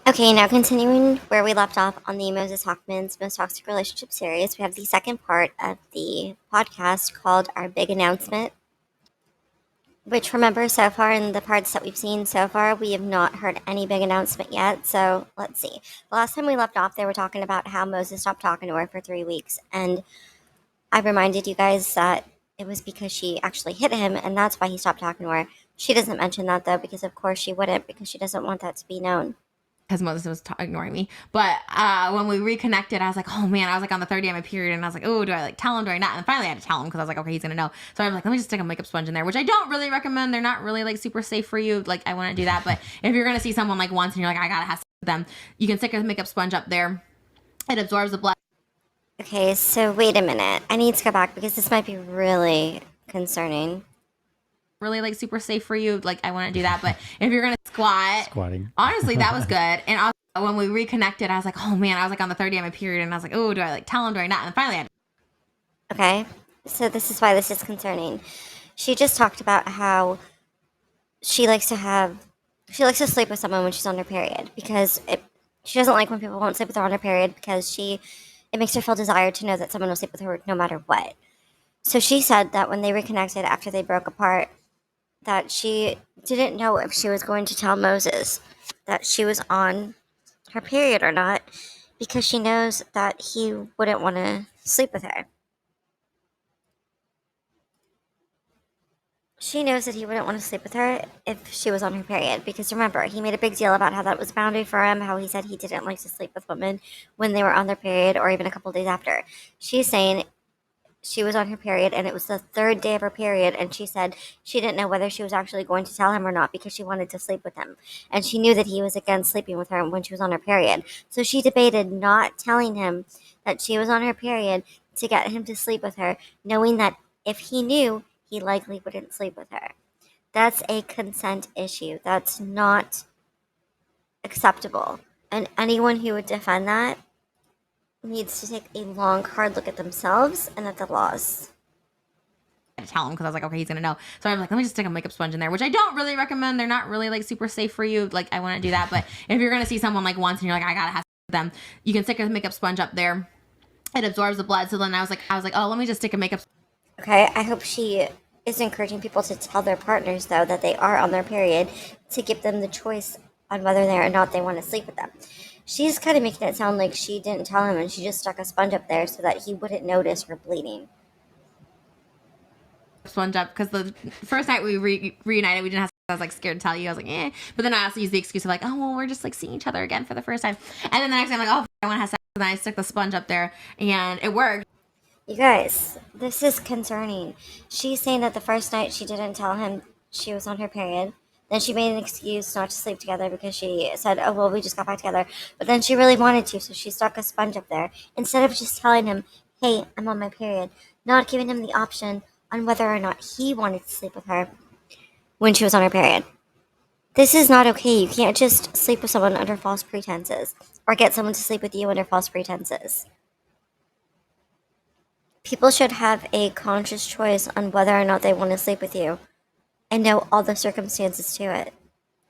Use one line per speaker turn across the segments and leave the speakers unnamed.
Okay, now continuing where we left off on the Moses Hacmon's Most Toxic Relationship series, we have the second part of the podcast called Our Big Announcement, which remember so far in the parts that we've seen so far, we have not heard any big announcement yet. So let's see. The last time we left off, they were talking about how Moses stopped talking to her for 3 weeks. And I reminded you guys that it was because she actually hit him, and that's why he stopped talking to her. She doesn't mention that though, because of course she wouldn't, because she doesn't want that to be known.
Because Moses was ignoring me. But when we reconnected, I was like, oh man, I was like on the third day of my period, and I was like, oh, do I like tell him, do I not? And finally I had to tell him because I was like, okay, he's gonna know. So I was like, let me just stick a makeup sponge in there, which I don't really recommend. They're not really like super safe for you. Like I wouldn't do that. But if you're gonna see someone like once and you're like, I gotta have sex with them, you can stick a makeup sponge up there. It absorbs the blood.
Okay, so wait a minute. I need to go back because this might be really concerning.
Really like super safe for you. Like I wouldn't do that. But if you're gonna
Squatting.
honestly, that was good. And also, when we reconnected, I was like, oh man, I was like on the third day of my period, and I was like, oh, do I like tell him, do I not? And finally I had to.
Okay, so this is why this is concerning. She just talked about how she likes to sleep with someone when she's on her period because she doesn't like when people won't sleep with her on her period because it makes her feel desired to know that someone will sleep with her no matter what. So she said that when they reconnected after they broke apart, that she didn't know if she was going to tell Moses that she was on her period or not because she knows that he wouldn't want to sleep with her. She knows that he wouldn't want to sleep with her if she was on her period because remember, he made a big deal about how that was a boundary for him, how he said he didn't like to sleep with women when they were on their period or even a couple days after. She's saying she was on her period and it was the third day of her period and she said she didn't know whether she was actually going to tell him or not because she wanted to sleep with him and she knew that he was against sleeping with her when she was on her period, so she debated not telling him that she was on her period to get him to sleep with her, knowing that if he knew, he likely wouldn't sleep with her. That's a consent issue. That's not acceptable, and anyone who would defend that needs to take a long, hard look at themselves and at the laws.
To tell him because I was like, okay, he's gonna know. So I was like, let me just stick a makeup sponge in there, which I don't really recommend. They're not really like super safe for you. Like I wouldn't do that. But if you're gonna see someone like once and you're like, I gotta have sex with them, you can stick a makeup sponge up there. It absorbs the blood. So then I was like, oh, let me just stick a makeup.
Okay, I hope she is encouraging people to tell their partners though that they are on their period to give them the choice on whether or not they want to sleep with them. She's kind of making it sound like she didn't tell him and she just stuck a sponge up there so that he wouldn't notice her bleeding.
Sponge up because the first night we reunited, we didn't have. I was like scared to tell you. I was like, eh. But then I also used the excuse of like, oh well, we're just like seeing each other again for the first time. And then the next time I'm like, oh, I want to have sex. And then I stuck the sponge up there, and it worked.
You guys, this is concerning. She's saying that the first night she didn't tell him she was on her period. Then she made an excuse not to sleep together because she said, oh, well, we just got back together. But then she really wanted to, so she stuck a sponge up there instead of just telling him, hey, I'm on my period, not giving him the option on whether or not he wanted to sleep with her when she was on her period. This is not okay. You can't just sleep with someone under false pretenses or get someone to sleep with you under false pretenses. People should have a conscious choice on whether or not they want to sleep with you and know all the circumstances to it.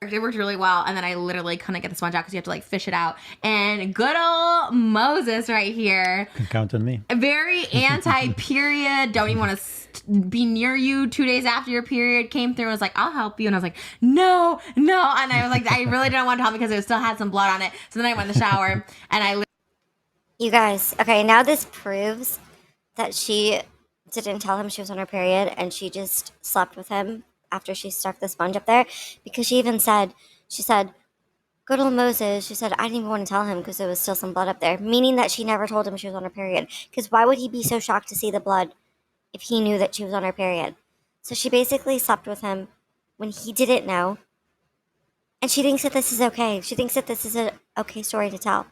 It worked really well, and then I literally couldn't get the sponge out because you have to like fish it out. And good old Moses right here,
Count on me.
Very anti-period. Don't even want to be near you 2 days after your period. Came through and was like, I'll help you. And I was like, no. And I was like, I really didn't want to help because it still had some blood on it. So then I went in the shower and
You guys, okay, now this proves that she didn't tell him she was on her period and she just slept with him after she stuck the sponge up there because she said, good old Moses, she said, I didn't even want to tell him because there was still some blood up there, meaning that she never told him she was on her period. Because why would he be so shocked to see the blood if he knew that she was on her period? So she basically slept with him when he didn't know. And she thinks that this is okay. She thinks that this is an okay story to tell.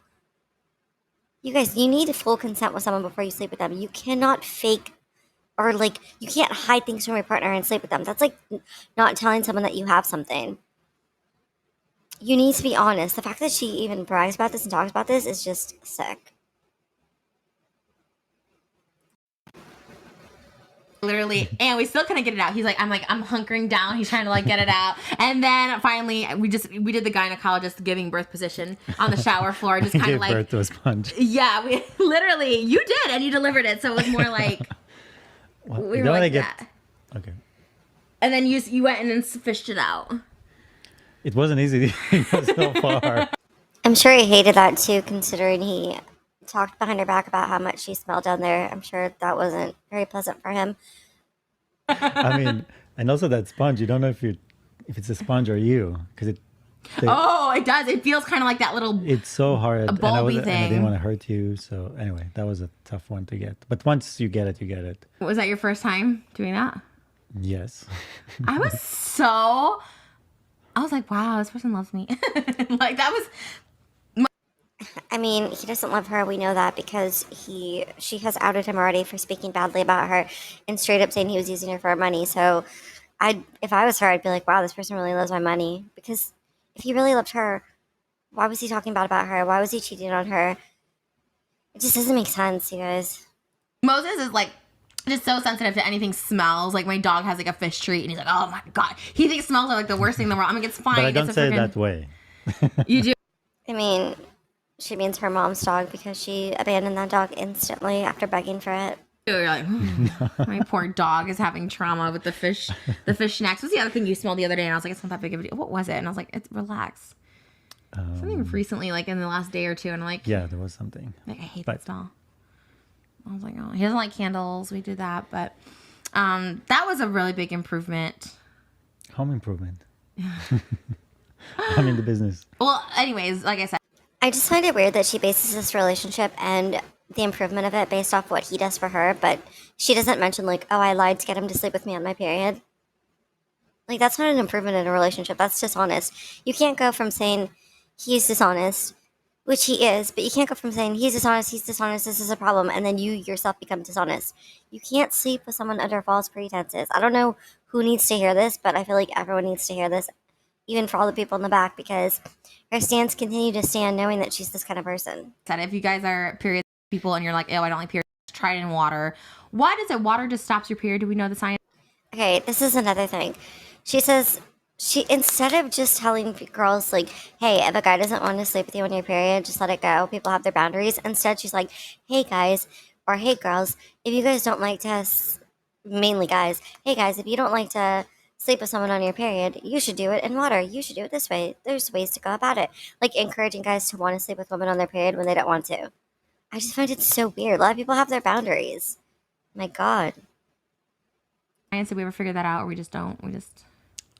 You guys, you need full consent with someone before you sleep with them. You cannot fake or like you can't hide things from your partner and sleep with them. That's like not telling someone that you have something. You need to be honest. The fact that she even brags about this and talks about this is just sick.
literally, and we still couldn't get it out. He's like, I'm hunkering down. He's trying to like get it out. And then finally we did the gynecologist giving birth position on the shower floor, just kind
Gave
of like
birth to a sponge.
Yeah, we literally, you did, and you delivered it. So it was more like we were like that.
Okay.
And then you went and then fished it out.
It wasn't easy to go so far.
I'm sure he hated that too, considering he talked behind her back about how much she smelled down there. I'm sure that wasn't very pleasant for him.
I mean, and also that sponge, you don't know if it's a sponge or you, because it
does. It feels kind of like that little.
It's so hard.
A bulby
and I didn't
thing.
want to hurt you. So anyway, that was a tough one to get. But once you get it, you get it.
Was that your first time doing that?
Yes.
I was like, wow, this person loves me. Like that was.
I mean, he doesn't love her. We know that because she has outed him already for speaking badly about her and straight up saying he was using her for her money. So, if I was her, I'd be like, wow, this person really loves my money. Because if he really loved her, why was he talking bad about her? Why was he cheating on her? It just doesn't make sense, you guys.
Moses is like just so sensitive to anything smells. Like my dog has like a fish treat, and he's like, oh my god, he thinks smells are like the worst thing in the world. I mean, it's fine.
But I don't
it's
say it that way.
You do.
I mean, she means her mom's dog because she abandoned that dog instantly after begging for it.
You're like, my poor dog is having trauma with the fish snacks. What's the other thing you smelled the other day? And I was like, it's not that big of a deal. What was it? And I was like, relax. Something recently, like in the last day or two, and I'm like,
yeah, there was something.
Like, I hate that smell. I was like, oh, he doesn't like candles. We did that, but that was a really big improvement.
Home improvement. I'm in the business.
Well, anyways, like I said,
I just find it weird that she bases this relationship and the improvement of it based off what he does for her, but she doesn't mention, like, oh, I lied to get him to sleep with me on my period. Like, that's not an improvement in a relationship. That's dishonest. You can't go from saying he's dishonest, which he is, but you can't go from saying he's dishonest, this is a problem, and then you yourself become dishonest. You can't sleep with someone under false pretenses. I don't know who needs to hear this, but I feel like everyone needs to hear this, even for all the people in the back, because her stands continue to stand knowing that she's this kind of person.
if you guys are period people and you're like, oh, I don't like periods, try it in water. Why does it? Water just stops your period. Do we know the science?
Okay, this is another thing. She says instead of just telling girls like, hey, if a guy doesn't want to sleep with you on your period, just let it go. People have their boundaries. Instead, she's like, hey guys, or hey girls, if you guys don't like to, mainly guys, hey guys, if you don't like to sleep with someone on your period, you should do it in water. You should do it this way. There's ways to go about it. Like encouraging guys to want to sleep with women on their period when they don't want to. I just find it so weird. A lot of people have their boundaries. My God.
Did we ever figure that out, or we just don't?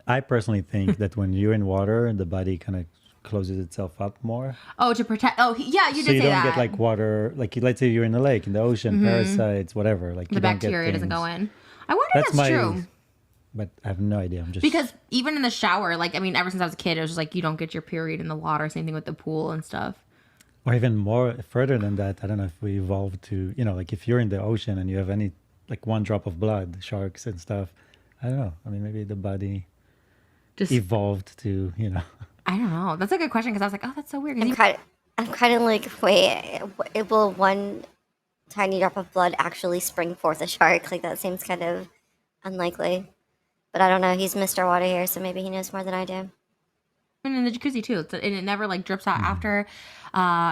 I personally think that when you're in water, the body kind of closes itself up more.
Oh, to protect. Oh, yeah, you did
so you
say
don't
that.
get like water, like let's say you're in the lake, in the ocean, parasites, whatever. Like
the
you don't get
bacteria doesn't
things.
go in. I wonder if that's true.
But I have no idea. I'm just
Because even in the shower, like, I mean, ever since I was a kid, it was just like, you don't get your period in the water. Same thing with the pool and stuff.
Or even more further than that. I don't know if we evolved to, like if you're in the ocean and you have any, like one drop of blood, sharks and stuff. I don't know. I mean, maybe the body just evolved to,
I don't know. That's a good question because I was like, oh, that's so weird.
I'm kind of like, wait, will one tiny drop of blood actually spring forth a shark? Like, that seems kind of unlikely. But I don't know. He's Mr. Water here, so maybe he knows more than I do.
And in the jacuzzi too, and it never like drips out after.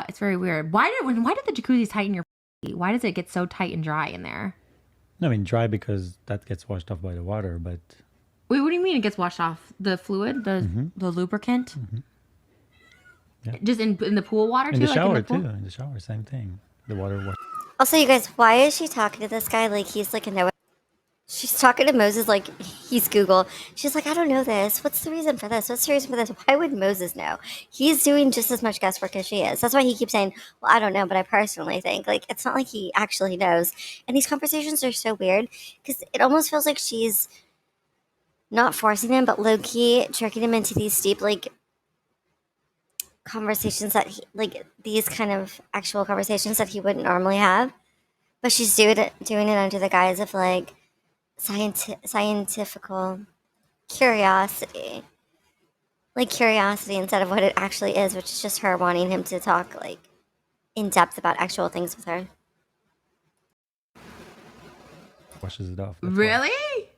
It's very weird. Why did the jacuzzis tighten your? Why does it get so tight and dry in there?
No, I mean dry because that gets washed off by the water. But
wait, what do you mean it gets washed off? The fluid, the lubricant.
Mm-hmm. Yeah.
Just in the pool water too.
In the shower
like in
too. In the shower, same thing. The water.
Also, you guys, why is she talking to this guy like he's like a no? She's talking to Moses like he's Google. She's like, I don't know this. What's the reason for this? What's the reason for this? Why would Moses know? He's doing just as much guesswork as she is. That's why he keeps saying, well, I don't know, but I personally think. Like, it's not like he actually knows. And these conversations are so weird because it almost feels like she's not forcing him, but low-key tricking him into these deep, like, conversations that these kind of actual conversations that he wouldn't normally have. But she's doing it under the guise of, like, scientifical curiosity, like curiosity instead of what it actually is, which is just her wanting him to talk like in depth about actual things with her.
washes it off. That's why.
Really?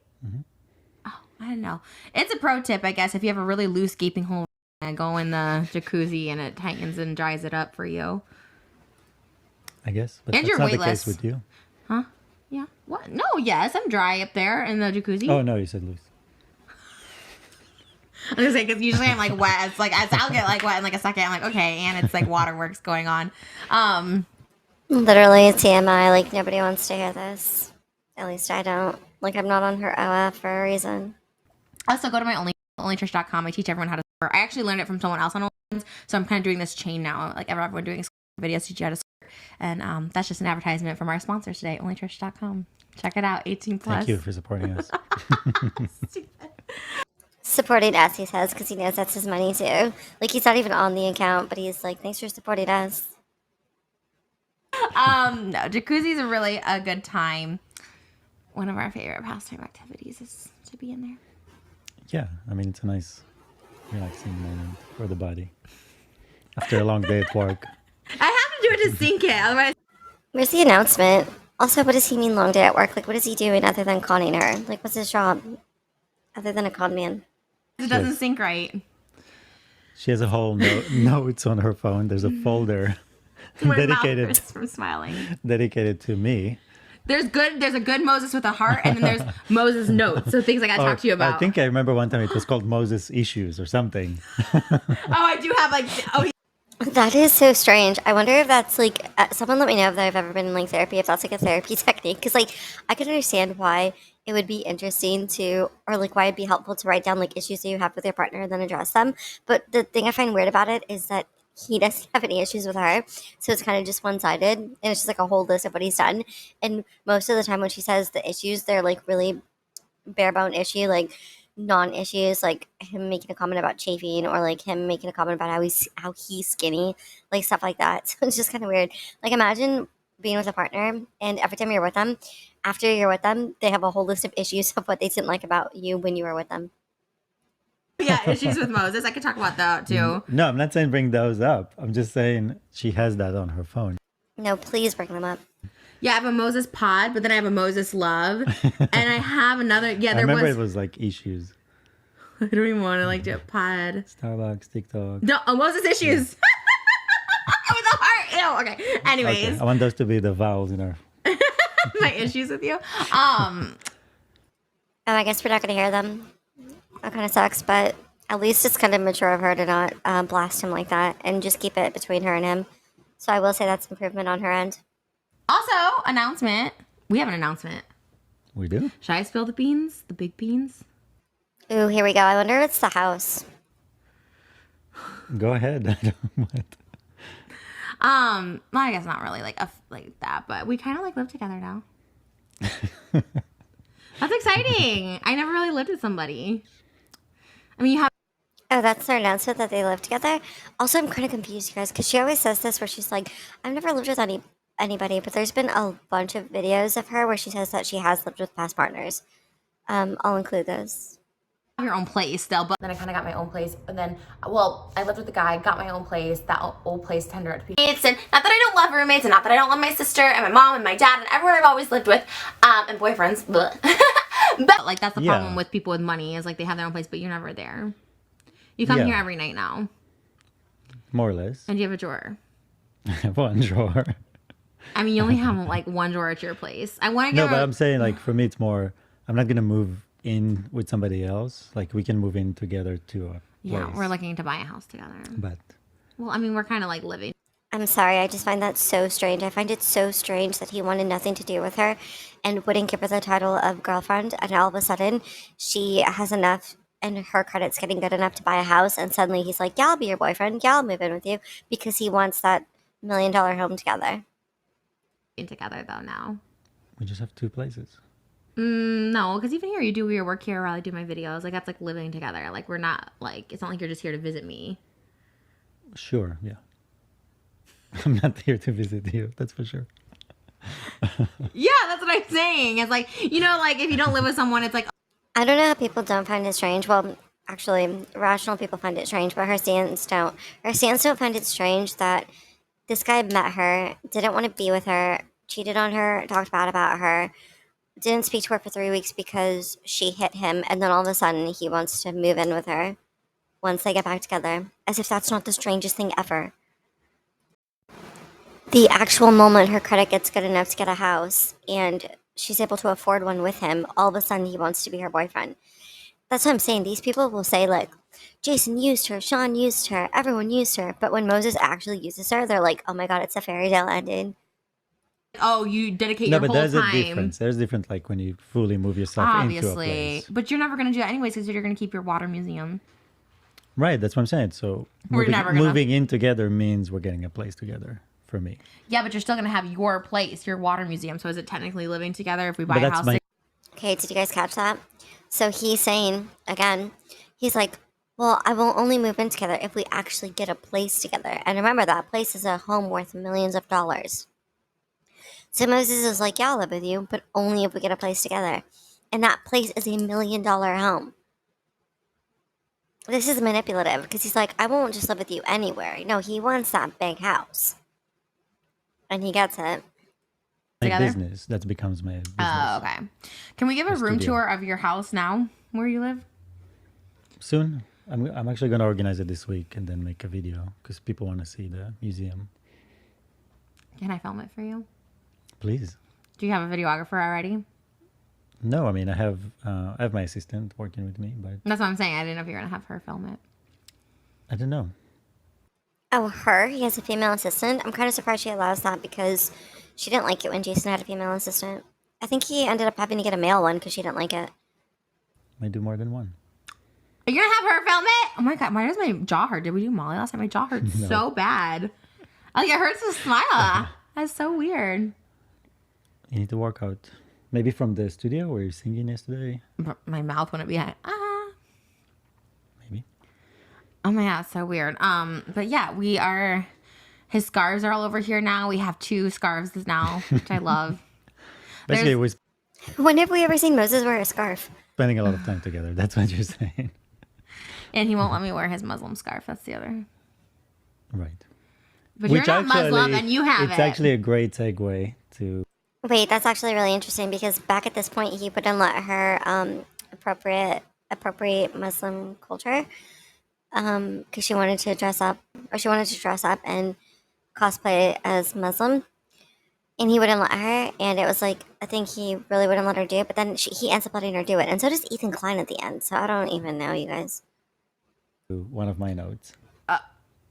Oh, I don't know. It's a pro tip, I guess. If you have a really loose gaping hole, go in the jacuzzi and it tightens and dries it up for you.
I guess. But
And
that's
you're
not the
weightless.
case with you.
Huh? Yeah. What? No, yes. I'm dry up there in the jacuzzi.
Oh, no, you said loose.
I was gonna say, because usually I'm like wet. It's like I'll get like wet in like a second. I'm like, okay, and it's like waterworks going on.
Literally, TMI. Like, nobody wants to hear this. At least I don't. Like, I'm not on her OF for a reason.
Also, go to my onlytrish.com. I teach everyone how to squirt. I actually learned it from someone else on OnlyFans, so I'm kind of doing this chain now. Like everyone doing videos teach you how to squirt, and that's just an advertisement from our sponsor today, onlytrish.com. Check it out, 18 plus.
Thank you for supporting us.
Supporting us, he says, because he knows that's his money too. Like, he's not even on the account, but he's like, thanks for supporting us.
No, jacuzzis are really a good time. One of our favorite pastime activities is to be in there.
Yeah, I mean, it's a nice, relaxing moment for the body after a long day at work.
I have to do it to sink it, otherwise.
Where's the announcement? Also, what does he mean long day at work? Like, what is he doing other than conning her? Like, what's his job? Other than a con man.
It doesn't sink right.
She has a whole notes on her phone. There's a folder
Where
dedicated
mouth hurts from smiling.
dedicated to me.
There's a good Moses with a heart, and then there's Moses notes. So things I gotta talk to you about.
I think I remember one time it was called Moses Issues or something.
Oh, I do have
That is so strange. I wonder if that's like, someone let me know if I've ever been in like therapy, if that's like a therapy technique. Because like, I can understand why it would be interesting to, or like why it'd be helpful to write down like issues that you have with your partner and then address them. But the thing I find weird about it is that he doesn't have any issues with her. So it's kind of just one-sided. And it's just like a whole list of what he's done. And most of the time when she says the issues, they're like really bare bone issue, like non-issues, like him making a comment about chafing or like him making a comment about how he's skinny, like stuff like that. So it's just kind of weird. Like, imagine being with a partner and every time you're with them, after you're with them, they have a whole list of issues of what they didn't like about you when you were with them.
yeah, issues with Moses. I could talk about that too.
No, I'm not saying bring those up. I'm just saying she has that on her phone.
No, please bring them up.
Yeah, I have a Moses pod, but then I have a Moses love, and I have another. Yeah,
I
there
remember
was.
it was like issues.
I don't even want to like do a pod.
Starbucks, TikTok.
No, Moses issues. With a heart. Ew. Okay. Anyways,
Okay, I want those to be the vowels in our.
my issues with you.
I guess we're not going to hear them. That kind of sucks, but at least it's kind of mature of her to not blast him like that and just keep it between her and him. So I will say that's improvement on her end.
Also, announcement. We have an announcement.
We do?
Should I spill the beans? The big beans?
Ooh, here we go. I wonder if it's the house.
Go ahead. I don't want.
Well, I guess not really like that, but we kind of like live together now. That's exciting. I never really lived with somebody. I mean, you have.
Oh, that's their announcement that they live together? Also, I'm kind of confused, you guys, because she always says this where she's like, I've never lived with anybody, but there's been a bunch of videos of her where she says that she has lived with past partners. I'll include those.
Your own place still, but then I kind of got my own place, and then I lived with a guy, got my own place. That old place turned out to be roommates, and not that I don't love roommates, and not that I don't love my sister and my mom and my dad and everyone I've always lived with, and boyfriends, but like that's the problem with people with money is like they have their own place, but you're never there. You come here every night now,
more or less.
and you have a drawer.
One drawer.
I mean, you only have like one drawer at your place. I want to
No, but I'm saying like for me, it's more. I'm not gonna move in with somebody else. Like we can move in together to a place.
Yeah, we're looking to buy a house together.
But
well, I mean, we're kind of like living.
I'm sorry, I just find that so strange. I find it so strange that he wanted nothing to do with her and wouldn't give her the title of girlfriend, and all of a sudden she has enough and her credit's getting good enough to buy a house, and suddenly he's like, yeah, I'll be your boyfriend, yeah, I'll move in with you, because he wants that $1 million home together.
Together though now.
we just have two places.
No, because even here you do your work here while I do my videos. Like that's like living together. Like we're not like it's not like you're just here to visit me.
Sure, yeah. I'm not here to visit you. That's for sure.
Yeah, that's what I'm saying. It's like like if you don't live with someone, it's like
I don't know how people don't find it strange. Well, actually, rational people find it strange, but her stans don't. Her stans don't find it strange that this guy met her, didn't want to be with her, cheated on her, talked bad about her, didn't speak to her for 3 weeks because she hit him, and then all of a sudden he wants to move in with her once they get back together, as if that's not the strangest thing ever. The actual moment her credit gets good enough to get a house and she's able to afford one with him, all of a sudden he wants to be her boyfriend. That's what I'm saying. These people will say, like, Jason used her, Sean used her, everyone used her. But when Moses actually uses her, they're like, oh my god, it's a fairy tale ending.
Oh, you dedicate
No,
your
but
whole
there's
time.
a difference. There's a difference, like when you fully move yourself into a
Obviously.
place.
But you're never going to do that anyways because you're going to keep your water museum.
Right, that's what I'm saying. So
We're never gonna-
moving in together means we're getting a place together for me.
Yeah, but you're still going to have your place, your water museum. So is it technically living together if we buy
But
a
that's
house?
my
Okay, did you guys catch that? So he's saying, again, he's like, well, I will only move in together if we actually get a place together. And remember, that place is a home worth millions of dollars. So Moses is like, yeah, I'll live with you, but only if we get a place together. And that place is $1 million home. This is manipulative because he's like, I won't just live with you anywhere. No, he wants that big house. And he gets it.
Together?
business. That becomes my business.
Oh, okay. Can we give a
The
room
studio.
tour of your house now where you live?
Soon, I'm actually going to organize it this week and then make a video because people want to see the museum.
Can I film it for you?
Please.
Do you have a videographer already?
No, I mean I have my assistant working with me, but
That's what I'm saying. I didn't know if you were going to have her film it.
I don't know.
Oh, her? He has a female assistant? I'm kind of surprised she allows that because she didn't like it when Jason had a female assistant. I think he ended up having to get a male one because she didn't like it.
Might do more than one.
Are you going to have her film it? Oh my God. Why does my jaw hurt? Did we do Molly last time? My jaw hurts
No.
so bad. Like it hurts to smile. That's so weird.
You need to work out. Maybe from the studio where you're singing yesterday.
But my mouth wouldn't be like,
Maybe.
Oh my God, so weird. But yeah, we are. His scarves are all over here now. We have 2 scarves now, which I love.
Basically,
There's-
we're
When have we ever seen Moses wear a scarf?
spending a lot of time together. That's what you're saying.
And he won't let me wear his Muslim scarf. That's the other.
Right.
But you're not Muslim and you have
it's
it.
actually a great segue to
Wait, that's actually really interesting because back at this point, he wouldn't let her appropriate Muslim culture because she wanted to dress up and cosplay as Muslim, and he wouldn't let her. And it was like I think he really wouldn't let her do it, but then he ends up letting her do it, and so does Ethan Klein at the end. So I don't even know, you guys.
one of my notes.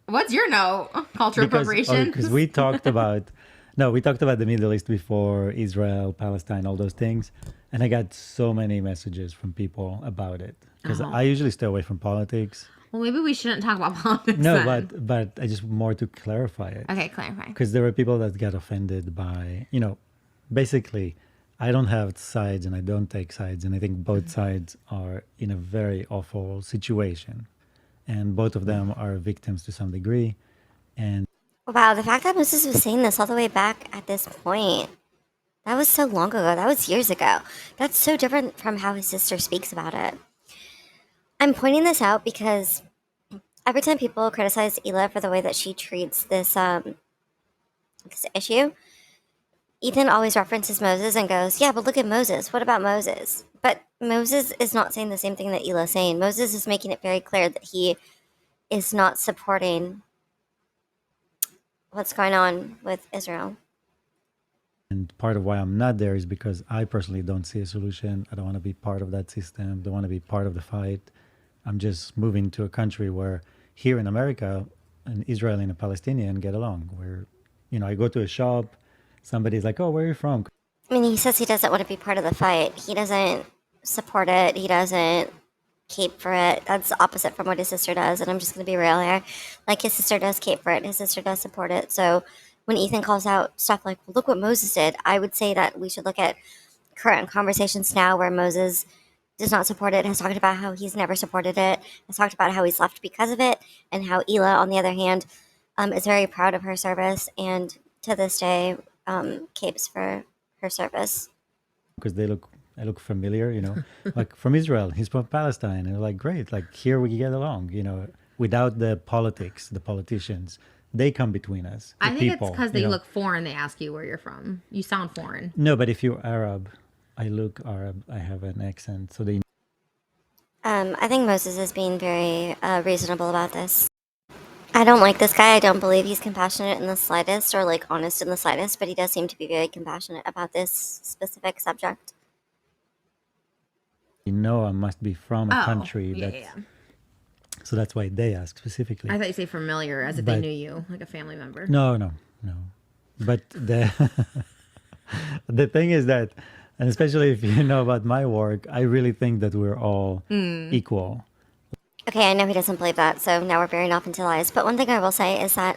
What's your note? Cultural appropriation?
Because we talked about the Middle East before, Israel, Palestine, all those things, and I got so many messages from people about it because I usually stay away from politics.
Well, maybe we shouldn't talk about politics.
No,
then.
but I just more to clarify it.
Okay, clarify.
Because there were people that got offended by, basically, I don't have sides and I don't take sides. And I think both sides are in a very awful situation. And both of them are victims to some degree. And
Wow, the fact that Moses was saying this all the way back at this point, that was so long ago. That was years ago. That's so different from how his sister speaks about it. I'm pointing this out because every time people criticize Ela for the way that she treats this issue, Ethan always references Moses and goes, yeah, but look at Moses. What about Moses? But Moses is not saying the same thing that Ela's saying. Moses is making it very clear that he is not supporting what's going on with Israel.
And part of why I'm not there is because I personally don't see a solution. I don't want to be part of that system. Don't want to be part of the fight. I'm just moving to a country where here in America, an Israeli and a Palestinian get along. Where, I go to a shop, somebody's like, oh, where are you from?
I mean, he says he doesn't want to be part of the fight. He doesn't support it. He doesn't cape for it. That's the opposite from what his sister does. And I'm just going to be real here. Like, his sister does cape for it. His sister does support it. So when Ethan calls out stuff like, well, look what Moses did, I would say that we should look at current conversations now where Moses does not support it, has talked about how he's never supported it, has talked about how he's left because of it, and how Ela, on the other hand, is very proud of her service and to this day capes for her service.
Because they look familiar, like from Israel. He's from Palestine. And they're like, great, like here we get along, without the politics, the politicians. They come between us.
I think
people,
it's because they look foreign. They ask you where you're from. You sound foreign.
No, but if you're Arab I look Arab. I have an accent, so they
I think Moses is being very reasonable about this. I don't like this guy. I don't believe he's compassionate in the slightest or like honest in the slightest, but he does seem to be very compassionate about this specific subject.
know I must be from a
Oh,
country
yeah,
that.
yeah.
So that's why they ask specifically.
I thought you say familiar, as if they
But-
knew you, like a family member.
No, no, no. But the the thing is that, and especially if you know about my work, I really think that we're all equal.
Okay, I know he doesn't believe that, so now we're veering off into lies. But one thing I will say is that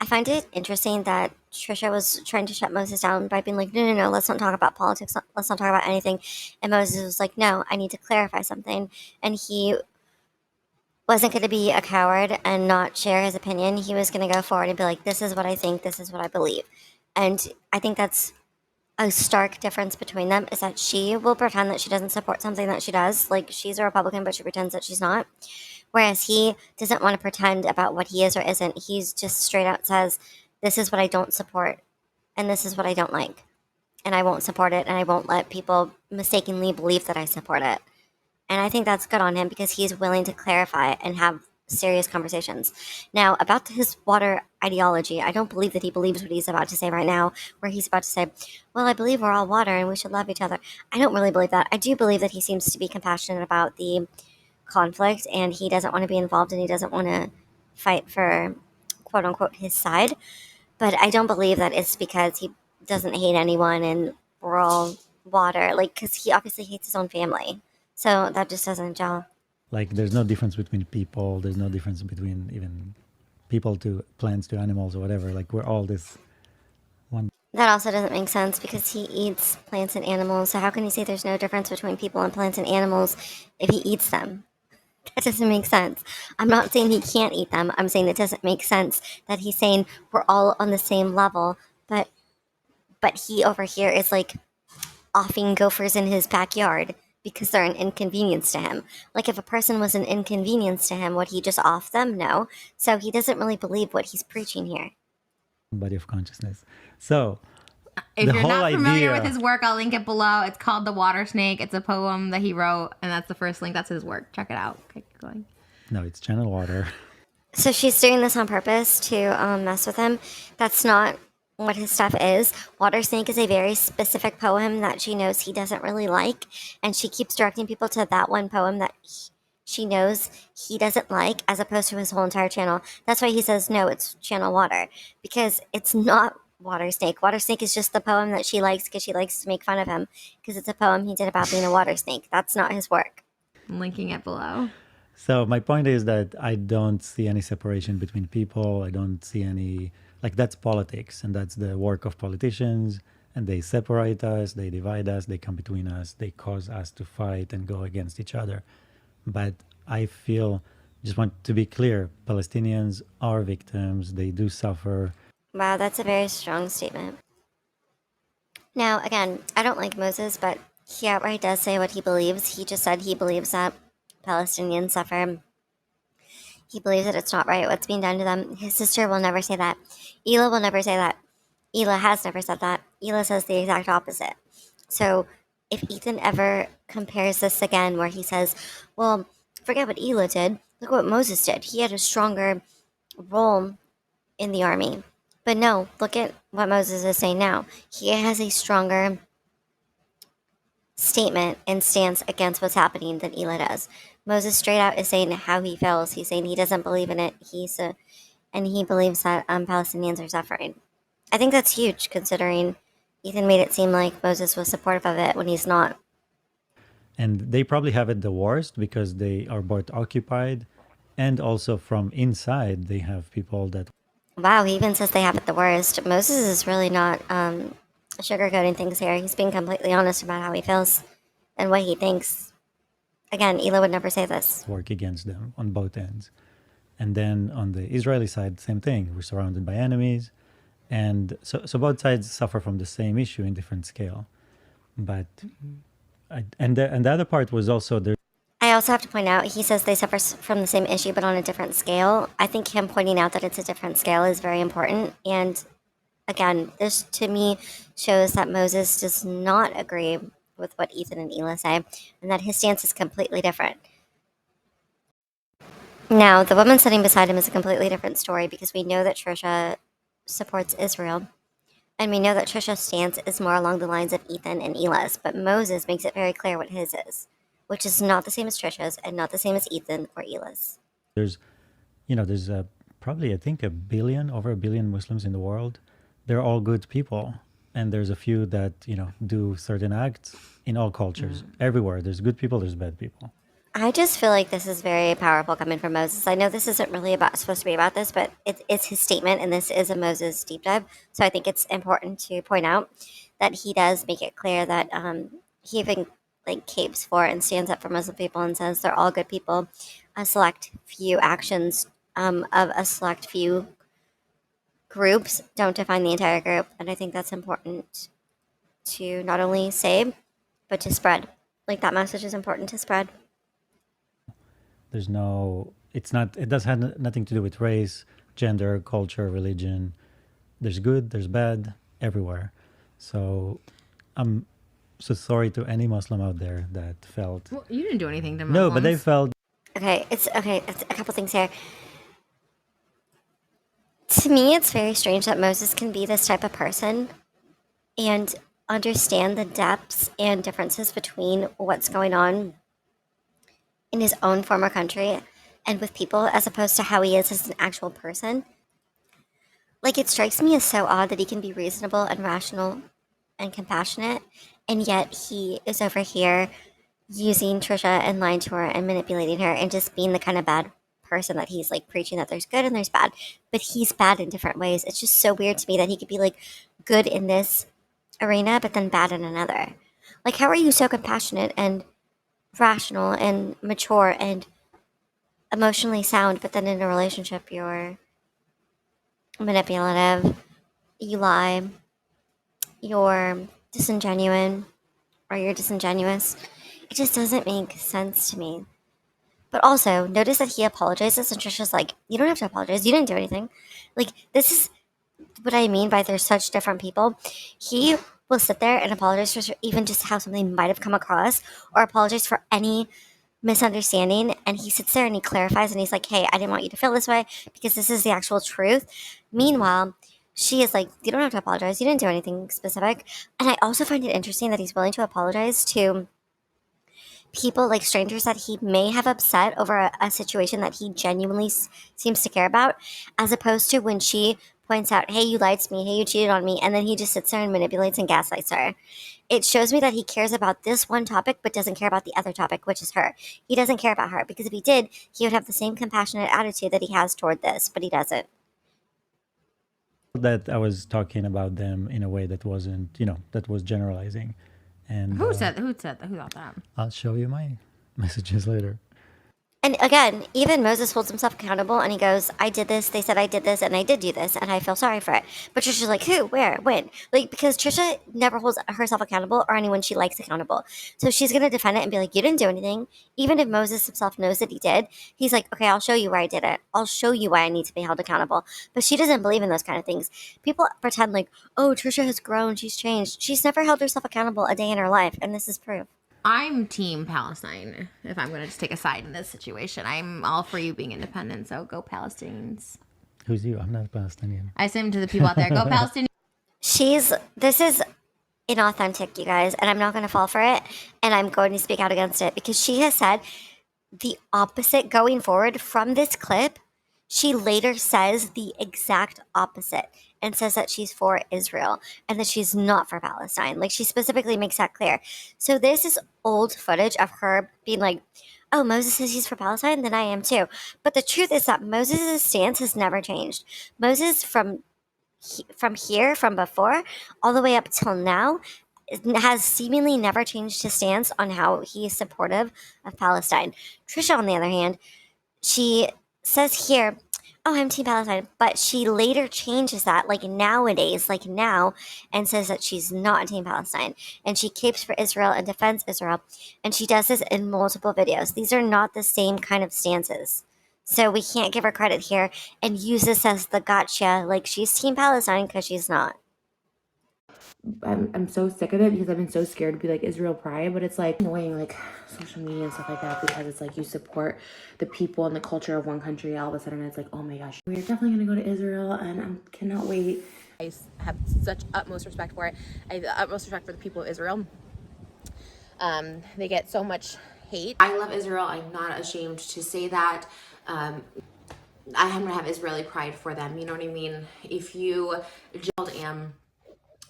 I find it interesting that Trisha was trying to shut Moses down by being like, no, no, no, let's not talk about politics, let's not talk about anything. And Moses was like, no, I need to clarify something. And he wasn't going to be a coward and not share his opinion. He was going to go forward and be like, this is what I think, this is what I believe. And I think that's a stark difference between them is that she will pretend that she doesn't support something that she does. Like, she's a Republican, but she pretends that she's not. Whereas he doesn't want to pretend about what he is or isn't. He's just straight out says, this is what I don't support, and this is what I don't like. And I won't support it, and I won't let people mistakenly believe that I support it. And I think that's good on him because he's willing to clarify and have serious conversations. Now, about his water ideology, I don't believe that he believes what he's about to say right now, where he's about to say, well, I believe we're all water and we should love each other. I don't really believe that. I do believe that he seems to be compassionate about the conflict and he doesn't want to be involved and he doesn't want to fight for quote unquote his side. But I don't believe that it's because he doesn't hate anyone and we're all water. Like, because he obviously hates his own family. So that just doesn't gel.
Like there's no difference between people. There's no difference between even people to plants to animals or whatever. Like we're all this one.
That also doesn't make sense because he eats plants and animals. So how can you say there's no difference between people and plants and animals if he eats them? That doesn't make sense. I'm not saying he can't eat them. I'm saying it doesn't make sense that he's saying we're all on the same level, but he over here is like offing gophers in his backyard because they're an inconvenience to him. Like if a person was an inconvenience to him, would he just off them? No. So he doesn't really believe what he's preaching here.
Body of consciousness. So
If
the
you're
whole
not familiar
idea-
with his work, I'll link it below. It's called The Water Snake. It's a poem that he wrote, and that's the first link. That's his work. Check it out. Okay, keep going.
no, it's channel water.
So she's doing this on purpose to mess with him. That's not what his stuff is. Water Snake is a very specific poem that she knows he doesn't really like, and she keeps directing people to that one poem that she knows he doesn't like, as opposed to his whole entire channel. That's why he says no, it's channel water, because it's not Water Snake. Water Snake is just the poem that she likes because she likes to make fun of him because it's a poem he did about being a water snake. That's not his work.
I'm linking it below.
So my point is that I don't see any separation between people. I don't see any, like that's politics and that's the work of politicians, and they separate us, they divide us, they come between us, they cause us to fight and go against each other. But I feel, just want to be clear, Palestinians are victims, they do suffer.
Wow, that's a very strong statement. Now, again, I don't like Moses, but he outright does say what he believes. He just said he believes that Palestinians suffer. He believes that it's not right what's being done to them. His sister will never say that. Ela will never say that. Ela has never said that. Ela says the exact opposite. So if Ethan ever compares this again, where he says, well, forget what Ela did, look what Moses did. He had a stronger role in the army. But no, look at what Moses is saying now. He has a stronger statement and stance against what's happening than Ela does. Moses straight out is saying how he feels. He's saying he doesn't believe in it. And he believes that Palestinians are suffering. I think that's huge, considering Ethan made it seem like Moses was supportive of it when he's not.
And they probably have it the worst because they are both occupied, and also from inside they have people that
Wow, he even says they have it the worst. Moses is really not sugarcoating things here. He's being completely honest about how he feels and what he thinks. Again, Ela would never say this.
work against them on both ends. And then on the Israeli side, same thing. We're surrounded by enemies. And so both sides suffer from the same issue in different scale. But, the other part was also there.
I also have to point out, he says they suffer from the same issue, but on a different scale. I think him pointing out that it's a different scale is very important. And again, this to me shows that Moses does not agree with what Ethan and Ela say, and that his stance is completely different. Now, the woman sitting beside him is a completely different story because we know that Trisha supports Israel. And we know that Trisha's stance is more along the lines of Ethan and Ela's, but Moses makes it very clear what his is, which is not the same as Trisha's and not the same as Ethan or Ela's.
There's, there's probably, I think, over a billion Muslims in the world. They're all good people. And there's a few that, do certain acts in all cultures. Everywhere. There's good people, there's bad people.
I just feel like this is very powerful coming from Moses. I know this isn't really supposed to be about this, but it's his statement, and this is a Moses deep dive. So I think it's important to point out that he does make it clear that he even capes for and stands up for Muslim people and says they're all good people. A select few actions of a select few groups don't define the entire group, and I think that's important to not only say but to spread. That message is important to spread.
There's it does have nothing to do with race, gender, culture, religion. There's good, there's bad, everywhere. So I'm so sorry to any Muslim out there that felt.
Well, you didn't do anything to Muslims.
No, but they felt.
Okay, it's a couple things here. To me, it's very strange that Moses can be this type of person and understand the depths and differences between what's going on in his own former country and with people as opposed to how he is as an actual person. It strikes me as so odd that he can be reasonable and rational and compassionate, and yet he is over here using Trisha and lying to her and manipulating her and just being the kind of bad person that he's preaching that there's good and there's bad, but he's bad in different ways. It's just so weird to me that he could be good in this arena but then bad in another. How are you so compassionate and rational and mature and emotionally sound, but then in a relationship you're manipulative, you lie, you're disingenuous, or you're disingenuous? It just doesn't make sense to me. But also, notice that he apologizes and Trisha's like, you don't have to apologize, you didn't do anything. This is what I mean by they're such different people. He will sit there and apologize for even just how something might have come across, or apologize for any misunderstanding, and he sits there and he clarifies and he's like, hey, I didn't want you to feel this way because this is the actual truth. Meanwhile, she is like, you don't have to apologize, you didn't do anything specific. And I also find it interesting that he's willing to apologize to people, strangers that he may have upset over a situation that he genuinely seems to care about, as opposed to when she points out, hey, you lied to me, hey, you cheated on me, and then he just sits there and manipulates and gaslights her. It shows me that he cares about this one topic but doesn't care about the other topic, which is her. He doesn't care about her, because if he did, he would have the same compassionate attitude that he has toward this, but he doesn't.
That I was talking about them in a way that wasn't, that was generalizing. And
Who thought that?
I'll show you my messages later.
And again, even Moses holds himself accountable and he goes, I did this, they said I did this, and I did do this, and I feel sorry for it. But Trisha's like, who, where, when? Because Trisha never holds herself accountable or anyone she likes accountable. So she's going to defend it and be like, you didn't do anything. Even if Moses himself knows that he did, he's like, okay, I'll show you where I did it. I'll show you why I need to be held accountable. But she doesn't believe in those kind of things. People pretend oh, Trisha has grown, she's changed. She's never held herself accountable a day in her life, and this is proof.
I'm team Palestine, if I'm going to just take a side in this situation. I'm all for you being independent, so go Palestinians.
Who's you? I'm not Palestinian.
I say to the people out there, go Palestinians.
This is inauthentic, you guys, and I'm not going to fall for it, and I'm going to speak out against it, because she has said the opposite going forward from this clip. She later says the exact opposite and says that she's for Israel and that she's not for Palestine. She specifically makes that clear. So this is old footage of her being like, oh, Moses says he's for Palestine, then I am too. But the truth is that Moses' stance has never changed. Moses from before, all the way up till now, has seemingly never changed his stance on how he is supportive of Palestine. Trisha, on the other hand, she says here, oh, I'm Team Palestine, but she later changes that, nowadays, now, and says that she's not Team Palestine, and she capes for Israel and defends Israel, and she does this in multiple videos. These are not the same kind of stances, so we can't give her credit here and use this as the gotcha, she's Team Palestine, because she's not.
I'm so sick of it because I've been so scared to be like Israel pride, but it's like annoying, like social media and stuff like that, because it's like you support the people and the culture of one country. All of a sudden it's like, oh my gosh, we're definitely gonna go to Israel and I cannot wait.
I have such utmost respect for it. I have the utmost respect for the people of Israel. They get so much hate.
I love Israel. I'm not ashamed to say that. I'm gonna have Israeli pride for them. You know what I mean? If you am,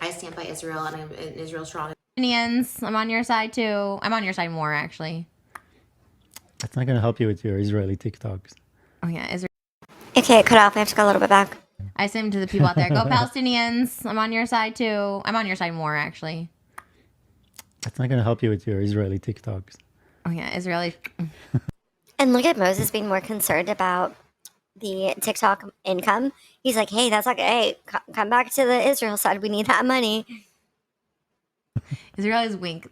I stand by Israel and I'm Israel strong.
Palestinians, I'm on your side too. I'm on your side more, actually.
That's not going to help you with your Israeli TikToks.
Oh yeah, Israel.
Okay, it cut off. I have to go a little bit back.
I say to the people out there, go Palestinians. I'm on your side too. I'm on your side more, actually.
That's not going to help you with your Israeli TikToks.
Oh yeah, Israeli.
And look at Moses being more concerned about the TikTok income. He's like, hey, that's like, hey, come back to the Israel side. We need that money.
Israelis wink.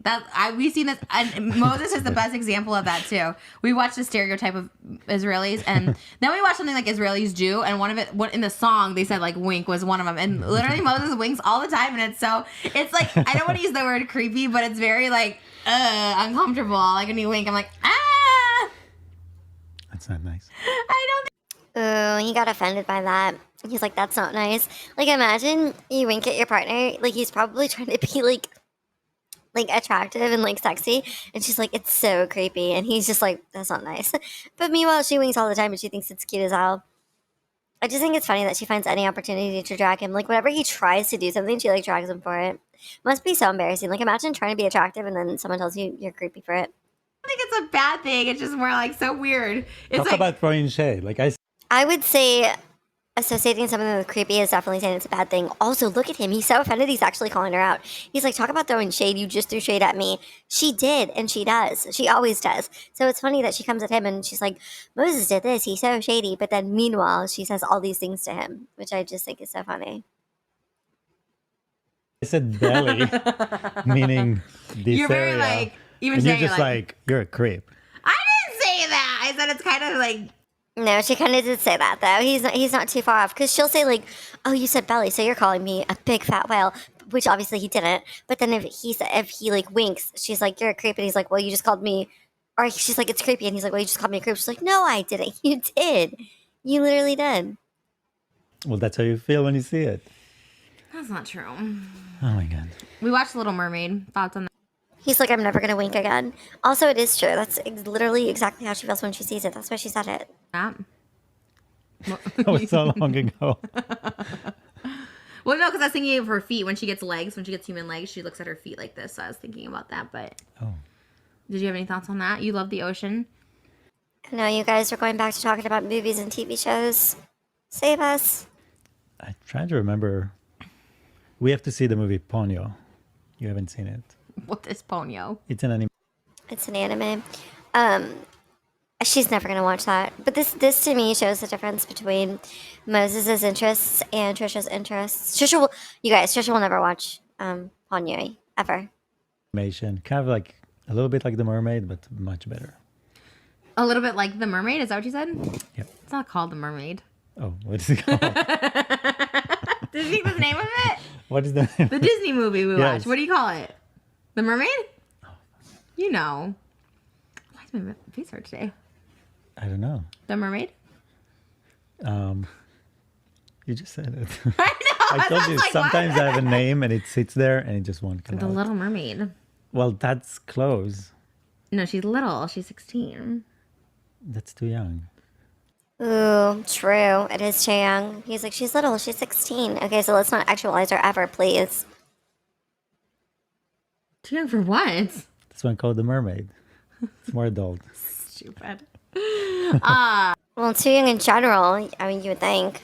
We've seen this, and Moses is the best example of that too. We watched the stereotype of Israelis, and then we watched something like Israelis do, and what in the song they said like wink was one of them, and literally Moses winks all the time, and it's like I don't want to use the word creepy, but it's very like uncomfortable. Like when you wink, I'm like ah.
That's not nice.
I don't.
Ooh, he got offended by that. He's like, that's not nice. Like, imagine you wink at your partner. Like, he's probably trying to be like attractive and like sexy, and she's like, it's so creepy, and he's just like, that's not nice. But meanwhile, she winks all the time and she thinks it's cute as hell. I just think it's funny that she finds any opportunity to drag him. Like, whenever he tries to do something, she like drags him for it. Must be so embarrassing. Like, imagine trying to be attractive and then someone tells you you're creepy for it.
I think it's a bad thing. It's just more like so weird. It's
Talk
like
about throwing shade. Like
I would say associating something with creepy is definitely saying it's a bad thing. Also, look at him. He's so offended. He's actually calling her out. He's like, talk about throwing shade. You just threw shade at me. She did, and she does. She always does. So it's funny that she comes at him and she's like, Moses did this. He's so shady. But then meanwhile, she says all these things to him, which I just think is so funny.
I said belly, meaning this
you're very
area.
like even
And you're
saying
just like, you're a creep.
I didn't say that. I said it's kind of like.
No, she kind of did say that though. He's not too far off because she'll say like, "Oh, you said belly, so you're calling me a big fat whale," which obviously he didn't. But then if he like winks, she's like, "You're a creep," and he's like, "Well, you just called me," or she's like, "It's creepy," and he's like, "Well, you just called me a creep." She's like, "No, I didn't. You did. You literally did."
Well, that's how you feel when you see it.
That's not true.
Oh my god.
We watched Little Mermaid. Thoughts on that?
He's like, "I'm never gonna wink again." Also, it is true. That's literally exactly how she feels when she sees it. That's why she said it.
Yeah.
That was so long ago.
Well, no, because I was thinking of her feet when she gets human legs, she looks at her feet like this. So I was thinking about that. But did you have any thoughts on that? You love the ocean.
No, you guys are going back to talking about movies and TV shows. Save us.
I'm trying to remember. We have to see the movie Ponyo. You haven't seen it.
What is Ponyo?
It's an anime.
It's an anime. She's never gonna watch that. But this to me shows the difference between Moses's interests and Trisha's interests. Trisha will never watch Ponyo ever.
Animation. Kind of like a little bit like The Mermaid, but much better.
A little bit like The Mermaid? Is that what you said?
Yep.
It's not called The Mermaid.
Oh, what is it called?
Did you think the name of it?
What is the name?
The Disney movie we
Yes.
watched. What do you call it? The Mermaid? You know. Why is my face hurt today?
I don't know.
The Mermaid?
You just said it.
I know.
I told you
like,
sometimes
what?
I have a name and it sits there and it just won't come
The
out.
Little Mermaid.
Well, that's close.
No, she's little. She's 16.
That's too young.
Ooh, true. It is too young. He's like, she's little. She's 16. Okay, so let's not actualize her ever, please.
Too young for what?
This one called The Mermaid. It's more adult.
Stupid.
Well, too young in general. I mean, you would think.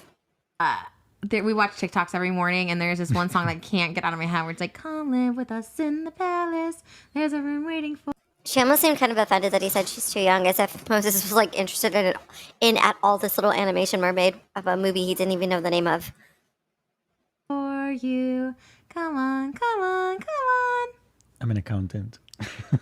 We watch TikToks every morning, and there's this one song that I can't get out of my head where it's like, come live with us in the palace. There's a room waiting for.
She almost seemed kind of offended that he said she's too young, as if Moses was like interested in at all this little animation mermaid of a movie he didn't even know the name of.
For you. Come on, come on, come on.
I'm an accountant.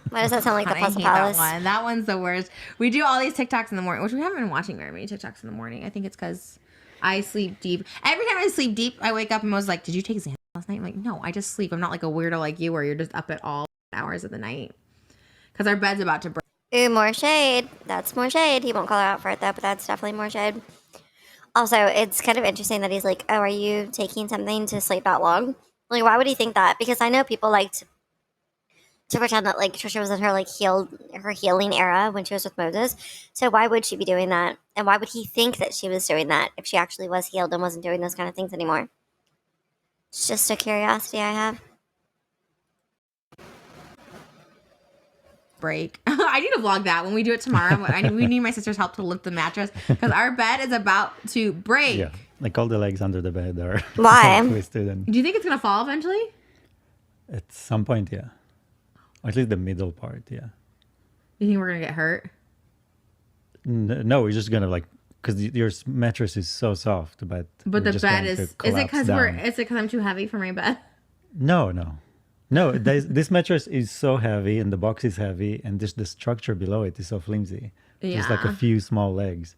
Why does that sound like the
I
Puzzle
hate
Palace?
that one. That one's the worst. We do all these TikToks in the morning, which we haven't been watching very many TikToks in the morning. I think it's because I sleep deep. Every time I sleep deep, I wake up and Moses like, did you take Xanax last last night? I'm like, no, I just sleep. I'm not like a weirdo like you where you're just up at all hours of the night. Because our bed's about to break.
Ooh, more shade. That's more shade. He won't call her out for it, though, but that's definitely more shade. Also, it's kind of interesting that he's like, oh, are you taking something to sleep that long? Like, why would he think that? Because I know people like to pretend that, like, Trisha was in her, like, her healing era when she was with Moses. So why would she be doing that? And why would he think that she was doing that if she actually was healed and wasn't doing those kind of things anymore? It's just a curiosity I have.
Break. I need to vlog that when we do it tomorrow. We need my sister's help to lift the mattress because our bed is about to break.
Yeah, like all the legs under the bed are
Why?
all twisted, and
Do you think it's gonna fall eventually?
at some point, yeah, or at least the middle part, yeah.
You think we're gonna get hurt?
No, we're just gonna like because your mattress is so soft, but
But
we're
the
just
bed
going to
is it
collapse
because
down.
is it because I'm too heavy for my bed?
No. This mattress is so heavy, and the box is heavy, and just the structure below it is so flimsy. Just like a
Yeah.
few small legs.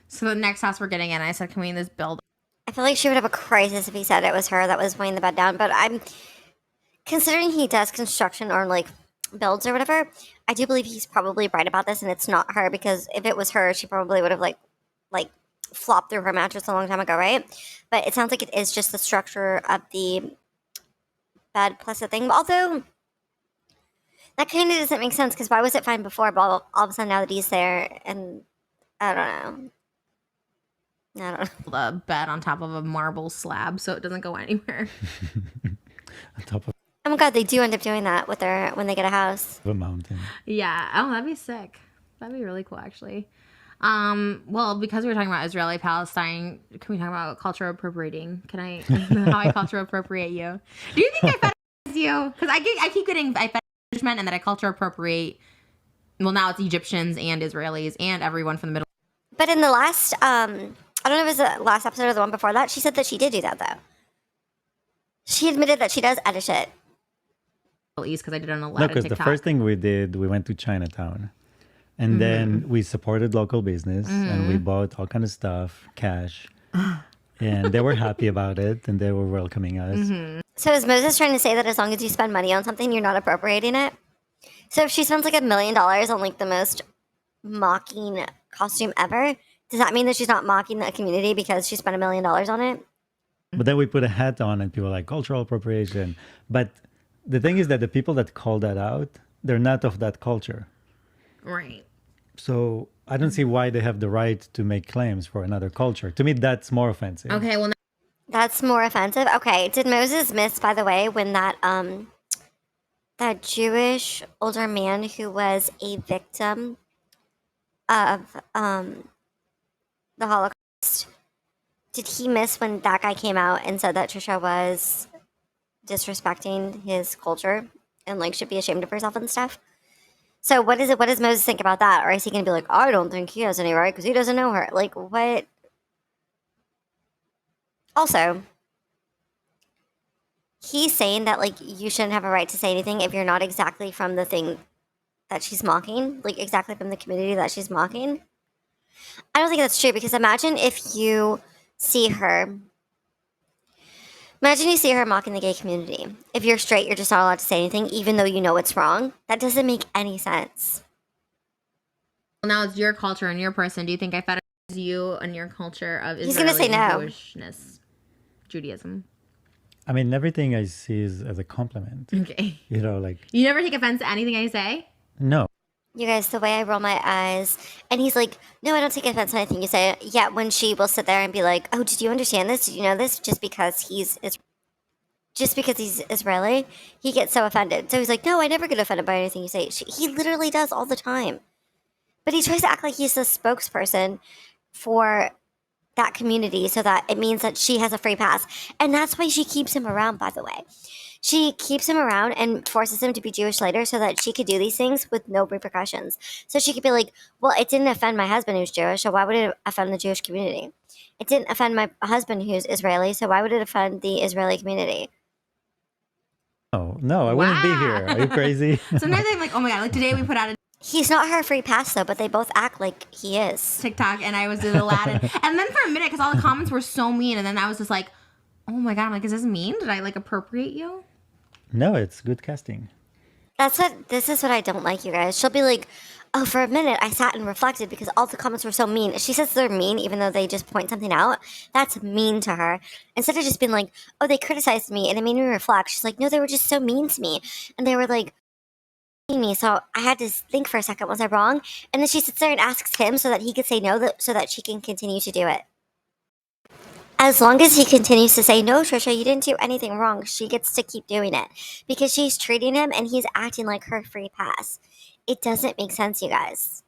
So the next house we're getting in, I said, can we in this build?
I feel like she would have a crisis if he said it was her that was weighing the bed down. But I'm considering he does construction or like builds or whatever. I do believe he's probably right about this, and it's not her because if it was her, she probably would have like flopped through her mattress a long time ago, right? But it sounds like it is just the structure of the bed plus the thing. Although that kind of doesn't make sense because why was it fine before? But all of a sudden now that he's there, and I don't know.
The bed on top of a marble slab so it doesn't go anywhere.
On top of
Oh my god, they do end up doing that with when they get a house.
a mountain.
Yeah. Oh, that'd be sick. That'd be really cool, actually. Well, because we were talking about Israeli Palestine, can we talk about cultural appropriating? Can I how I cultural appropriate you? Do you think I fetishize you? Because I keep getting fetishment and that I culture appropriate. Well, now it's Egyptians and Israelis and everyone from the Middle
But in the last, I don't know if it was the last episode or the one before that, she said that she did do that though. She admitted that she does edit shit.
East because I did it on a lot
No,
of
because
TikTok.
the first thing we did, we went to Chinatown. And then we supported local business and we bought all kind of stuff, cash. And they were happy about it and they were welcoming us.
So is Moses trying to say that as long as you spend money on something, you're not appropriating it? So if she spends like $1 million on like the most mocking costume ever, does that mean that she's not mocking the community because she spent $1 million on it?
But then we put a hat on and people were like, cultural appropriation. But the thing is that the people that call that out, they're not of that culture.
Right.
So I don't see why they have the right to make claims for another culture. To me, that's more offensive.
Okay, well,
That's more offensive. Okay, did Moses miss, by the way, when that Jewish older man who was a victim of the Holocaust, did he miss when that guy came out and said that Trisha was disrespecting his culture and like should be ashamed of herself and stuff? So what is it? What does Moses think about that? Or is he going to be like, I don't think he has any right because he doesn't know her? Like what? Also, he's saying that like you shouldn't have a right to say anything if you're not exactly from the thing that she's mocking, like exactly from the community that she's mocking. I don't think that's true because imagine if you see her. Imagine you see her mocking the gay community. If you're straight, you're just not allowed to say anything, even though you know it's wrong. That doesn't make any sense.
now it's your culture and your person. Do you think I fetishize you and your culture of
He's gonna
Israeli
say
and
no.
Jewishness, Judaism?
I mean, everything I see is as a compliment.
Okay.
You know, like,
You never take offense to anything I say?
no.
You guys, the way I roll my eyes, and he's like, no, I don't take offense to anything you say. Yeah, when she will sit there and be like, oh, did you understand this? Did you know this? Just because he's Israeli, he gets so offended. So he's like, no, I never get offended by anything you say. He literally does all the time. But he tries to act like he's the spokesperson for that community so that it means that she has a free pass. And that's why she keeps him around, by the way. She keeps him around and forces him to be Jewish later so that she could do these things with no repercussions. So she could be like, well, it didn't offend my husband who's Jewish, so why would it offend the Jewish community? It didn't offend my husband who's Israeli, so why would it offend the Israeli community?
No, I wouldn't be here. Are you crazy?
Sometimes I'm like, oh my God, like today we put out a
He's not her free pass, though, but they both act like he is.
TikTok and I was doing Aladdin. And then for a minute, because all the comments were so mean, and then I was just like, Oh my God, I'm like, is this mean? Did I like appropriate you?
No, it's good casting.
This is what I don't like, you guys. She'll be like, oh, for a minute I sat and reflected because all the comments were so mean. She says they're mean even though they just point something out. That's mean to her. Instead of just being like, oh, they criticized me and it made me reflect. She's like, no, they were just so mean to me. And they were like, me. So I had to think for a second, was I wrong? And then she sits there and asks him so that he could say no, so that she can continue to do it. As long as he continues to say, no, Trisha, you didn't do anything wrong, she gets to keep doing it. Because she's treating him and he's acting like her free pass. It doesn't make sense, you guys.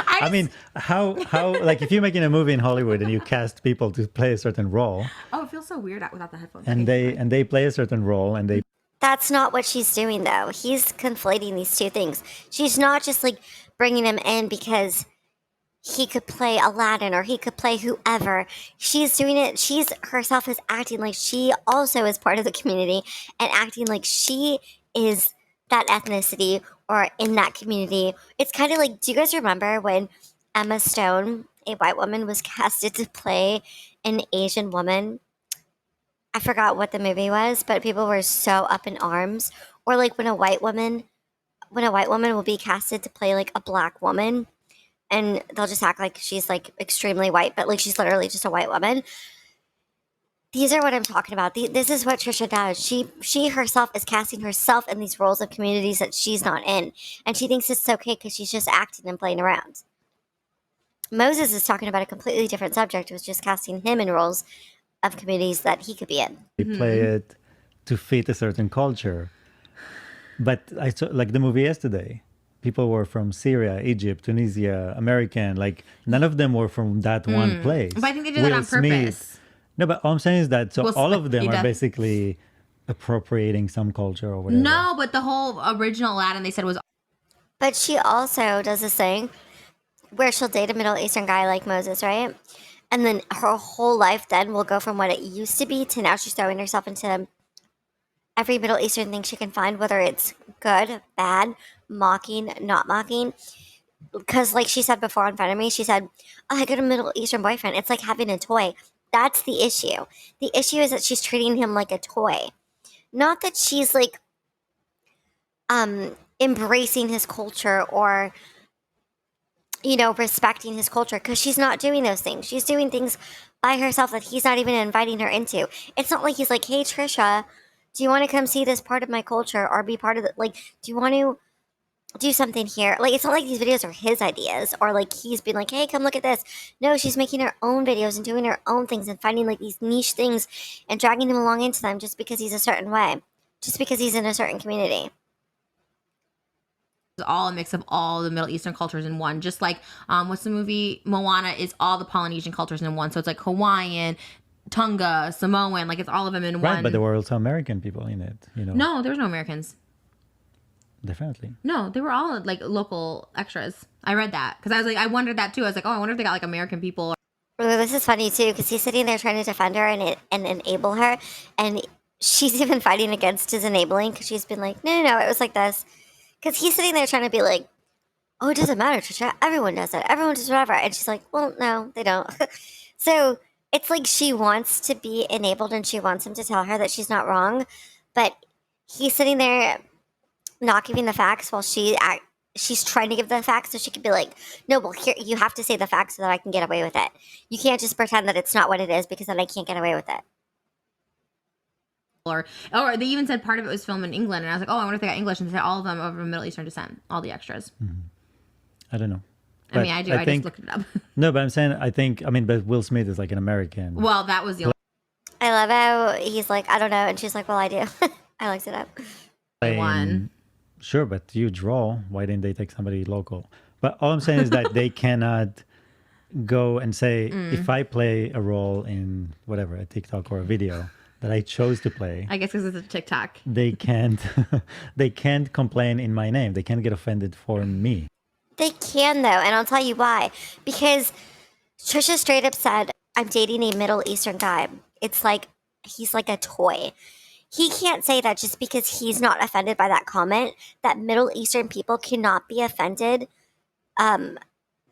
I mean, how like if you're making a movie in Hollywood and you cast people to play a certain role,
Oh, it feels so weird without the headphones.
and they play a certain role, and they
That's not what she's doing, though. He's conflating these two things. She's not just like bringing him in because he could play Aladdin or he could play whoever. She's doing it. She's herself is acting like she also is part of the community and acting like she is that ethnicity or in that community. It's kind of like, do you guys remember when Emma Stone, a white woman, was casted to play an Asian woman? I forgot what the movie was, but people were so up in arms. Or like when a white woman will be casted to play like a black woman and they'll just act like she's like extremely white, but like she's literally just a white woman. These are what I'm talking about. This is what Trisha does. She herself is casting herself in these roles of communities that she's not in, and she thinks it's okay because she's just acting and playing around. Moses is talking about a completely different subject, was just casting him in roles of communities that he could be in.
play it to fit a certain culture. But I saw like the movie yesterday. People were from Syria, Egypt, Tunisia, American. Like none of them were from that one place.
But I think they do that on purpose.
No, but all I'm saying is that
Will
all
Smith,
of them
he
are
does.
basically appropriating some culture or whatever.
No, but the whole original Aladdin they said was
But she also does this thing where she'll date a Middle Eastern guy like Moses, right? And then her whole life then will go from what it used to be to now she's throwing herself into every Middle Eastern thing she can find, whether it's good, bad, mocking, not mocking. Because, like she said before in front of me, she said, oh, I got a Middle Eastern boyfriend. It's like having a toy. That's the issue. The issue is that she's treating him like a toy. Not that she's like embracing his culture or respecting his culture, because she's not doing those things. She's doing things by herself that he's not even inviting her into. It's not like he's like, hey, Trisha, do you want to come see this part of my culture or be part of it? Like, do you want to do something here? Like, it's not like these videos are his ideas or like he's been like, hey, come look at this. No, she's making her own videos and doing her own things and finding like these niche things and dragging him along into them just because he's a certain way, just because he's in a certain community.
all a mix of all the Middle Eastern cultures in one. Just like what's the movie Moana is all the Polynesian cultures in one. So it's like Hawaiian, Tonga, Samoan, like it's all of them in
Right,
one.
but there were also American people in it,
No, there was no Americans.
Definitely.
No, they were all like local extras. I read that because I was like, I wondered that too. I was like, oh, I wonder if they got like American people.
This is funny too, because he's sitting there trying to defend her and enable her, and she's even fighting against his enabling because she's been like, no, it was like this. Because he's sitting there trying to be like, oh, it doesn't matter, Trisha. Everyone does it. Everyone does whatever. And she's like, well, no, they don't. So it's like she wants to be enabled and she wants him to tell her that she's not wrong, but he's sitting there not giving the facts while she's trying to give the facts so she could be like, no, well, here, you have to say the facts so that I can get away with it. You can't just pretend that it's not what it is because then I can't get away with it.
Or they even said part of it was filmed in England, and I was like, oh, I wonder if they got English, and they said all of them are of Middle Eastern descent, all the extras.
I don't know.
I mean, I do. I
think,
just looked it up.
No, but I'm saying, but Will Smith is like an American.
Well, that was the only
I love how he's like, I don't know. And she's like, well, I do. I looked it up.
one.
Sure, but huge role. Why didn't they take somebody local? But all I'm saying is that they cannot go and say, if I play a role in whatever, a TikTok or a video that I chose to play,
I guess because it's a TikTok.
they can't they can't complain in my name. They can't get offended for me.
They can, though. And I'll tell you why. Because Trisha straight up said, I'm dating a Middle Eastern guy. It's like, he's like a toy. He can't say that just because he's not offended by that comment, that Middle Eastern people cannot be offended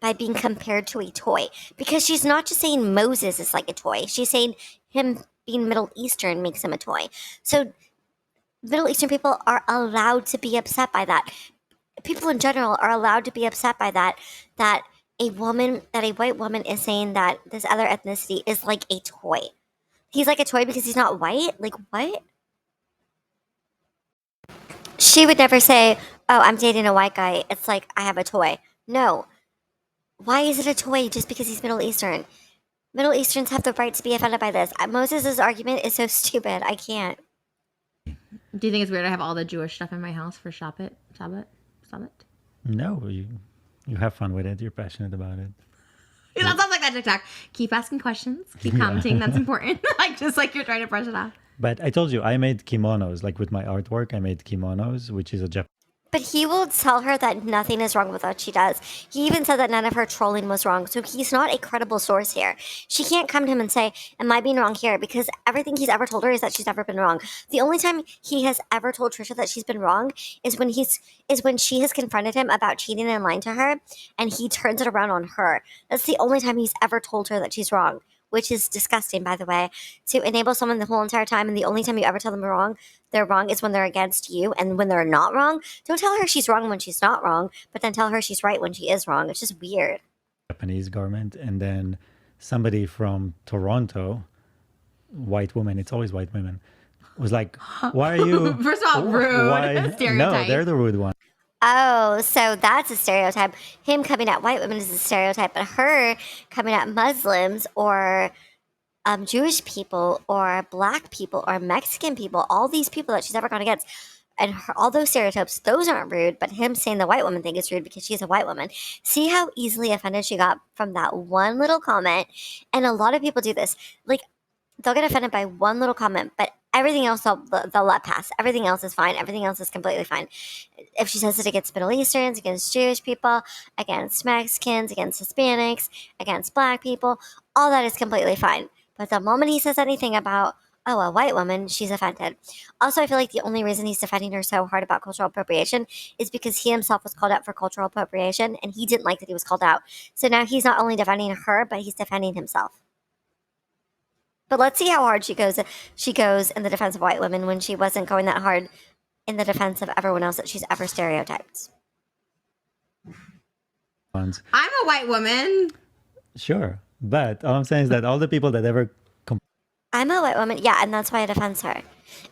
by being compared to a toy. Because she's not just saying Moses is like a toy, she's saying him being Middle Eastern makes him a toy. So Middle Eastern people are allowed to be upset by that. People in general are allowed to be upset by that. That a white woman is saying that this other ethnicity is like a toy. He's like a toy because he's not white? Like, what? She would never say, oh, I'm dating a white guy. It's like, I have a toy. No. Why is it a toy just because he's Middle Eastern? Middle Easterns have the right to be offended by this. Moses' argument is so stupid. I can't.
Do you think it's weird I have all the Jewish stuff in my house for Shabbat?
No, you have fun with it. You're passionate about it.
Yeah, that sounds like that TikTok. Keep asking questions. Keep commenting. That's important. Just like you're trying to brush it off.
But I told you, I made kimonos. Like with my artwork, I made kimonos, which is a Japanese.
But he will tell her that nothing is wrong with what she does. He even said that none of her trolling was wrong. So he's not a credible source here. She can't come to him and say, am I being wrong here? Because everything he's ever told her is that she's never been wrong. The only time he has ever told Trisha that she's been wrong is when she has confronted him about cheating and lying to her, and he turns it around on her. That's the only time he's ever told her that she's wrong, which is disgusting, by the way. To enable someone the whole entire time, and the only time you ever tell them they're wrong is when they're against you, and when they're not wrong, don't tell her she's wrong when she's not wrong, but then tell her she's right when she is wrong. It's just weird.
Japanese garment, and then somebody from Toronto, white woman, it's always white women, was like, why are you
First of all, rude. Stereotype.
No, they're the rude one.
Oh, so that's a stereotype. Him coming at white women is a stereotype, but her coming at Muslims or Jewish people or Black people or Mexican people, all these people that she's ever gone against, and all those stereotypes, those aren't rude, but him saying the white woman thing is rude because she's a white woman. See how easily offended she got from that one little comment? And a lot of people do this. Like, they'll get offended by one little comment, but everything else they'll let pass. Everything else is fine. Everything else is completely fine. If she says it against Middle Easterns, against Jewish people, against Mexicans, against Hispanics, against Black people, all that is completely fine. But the moment he says anything about, oh, a white woman, she's offended. Also, I feel like the only reason he's defending her so hard about cultural appropriation is because he himself was called out for cultural appropriation, and he didn't like that he was called out. So now he's not only defending her, but he's defending himself. But let's see how hard she goes in the defense of white women when she wasn't going that hard in the defense of everyone else that she's ever stereotyped.
I'm a white woman.
Sure. But all I'm saying is that all the people that ever
I'm a white woman, yeah, and that's why it offends her.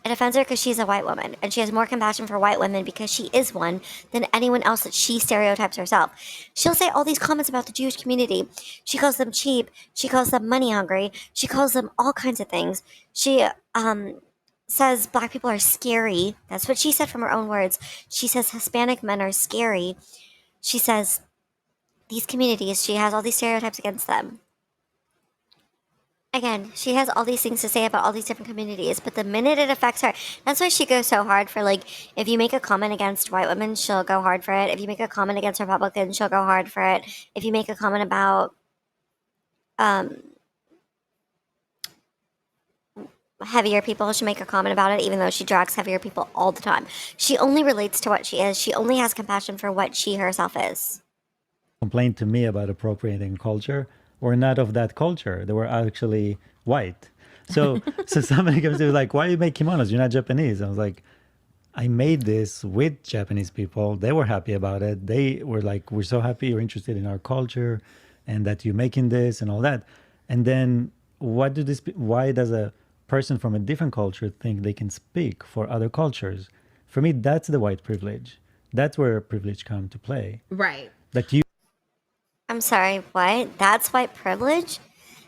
It offends her because she's a white woman, and she has more compassion for white women because she is one than anyone else that she stereotypes herself. She'll say all these comments about the Jewish community. She calls them cheap. She calls them money hungry. She calls them all kinds of things. She says Black people are scary. That's what she said from her own words. She says Hispanic men are scary. She says these communities, she has all these stereotypes against them. Again, she has all these things to say about all these different communities, but the minute it affects her, that's why she goes so hard for, like, if you make a comment against white women, she'll go hard for it. If you make a comment against Republicans, she'll go hard for it. If you make a comment about heavier people, she'll make a comment about it, even though she drags heavier people all the time. She only relates to what she is. She only has compassion for what she herself is.
Complained to me about appropriating culture were not of that culture. They were actually white. So somebody comes to me like, why do you make kimonos? You're not Japanese. I was like, I made this with Japanese people. They were happy about it. They were like, we're so happy you're interested in our culture and that you're making this and all that. And then why does a person from a different culture think they can speak for other cultures? For me, that's the white privilege. That's where privilege comes to play.
Right.
That you
I'm sorry, what? That's white privilege?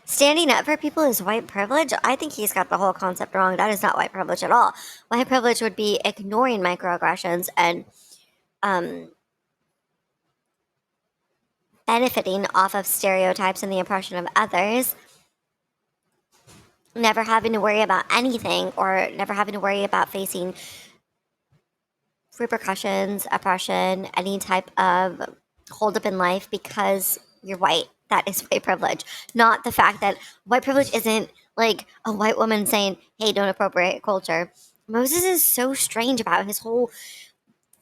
Standing up for people is white privilege? I think he's got the whole concept wrong. That is not white privilege at all. White privilege would be ignoring microaggressions and benefiting off of stereotypes and the oppression of others, never having to worry about anything or never having to worry about facing repercussions, oppression, any type of hold up in life because you're white. That is white privilege. Not the fact that white privilege isn't like a white woman saying, hey, don't appropriate culture. Moses is so strange about his whole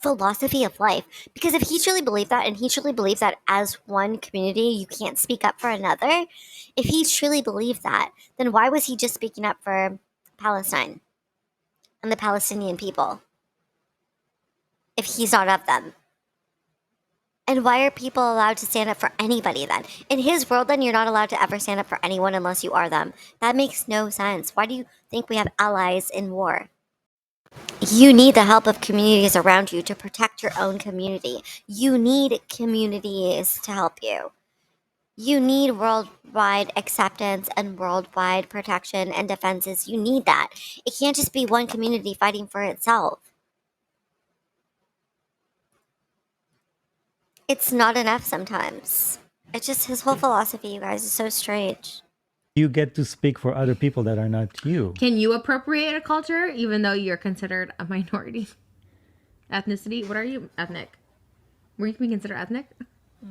philosophy of life. Because if he truly believed that, and he truly believes that as one community you can't speak up for another, if he truly believed that, then why was he just speaking up for Palestine and the Palestinian people if he's not of them? And why are people allowed to stand up for anybody then? In his world, then, you're not allowed to ever stand up for anyone unless you are them. That makes no sense. Why do you think we have allies in war? You need the help of communities around you to protect your own community. You need communities to help you. You need worldwide acceptance and worldwide protection and defenses. You need that. It can't just be one community fighting for itself. It's not enough sometimes. It's just his whole philosophy, you guys, is so strange.
You get to speak for other people that are not you.
Can you appropriate a culture even though you're considered a minority? Ethnicity? What are you? Ethnic? Were you be considered ethnic?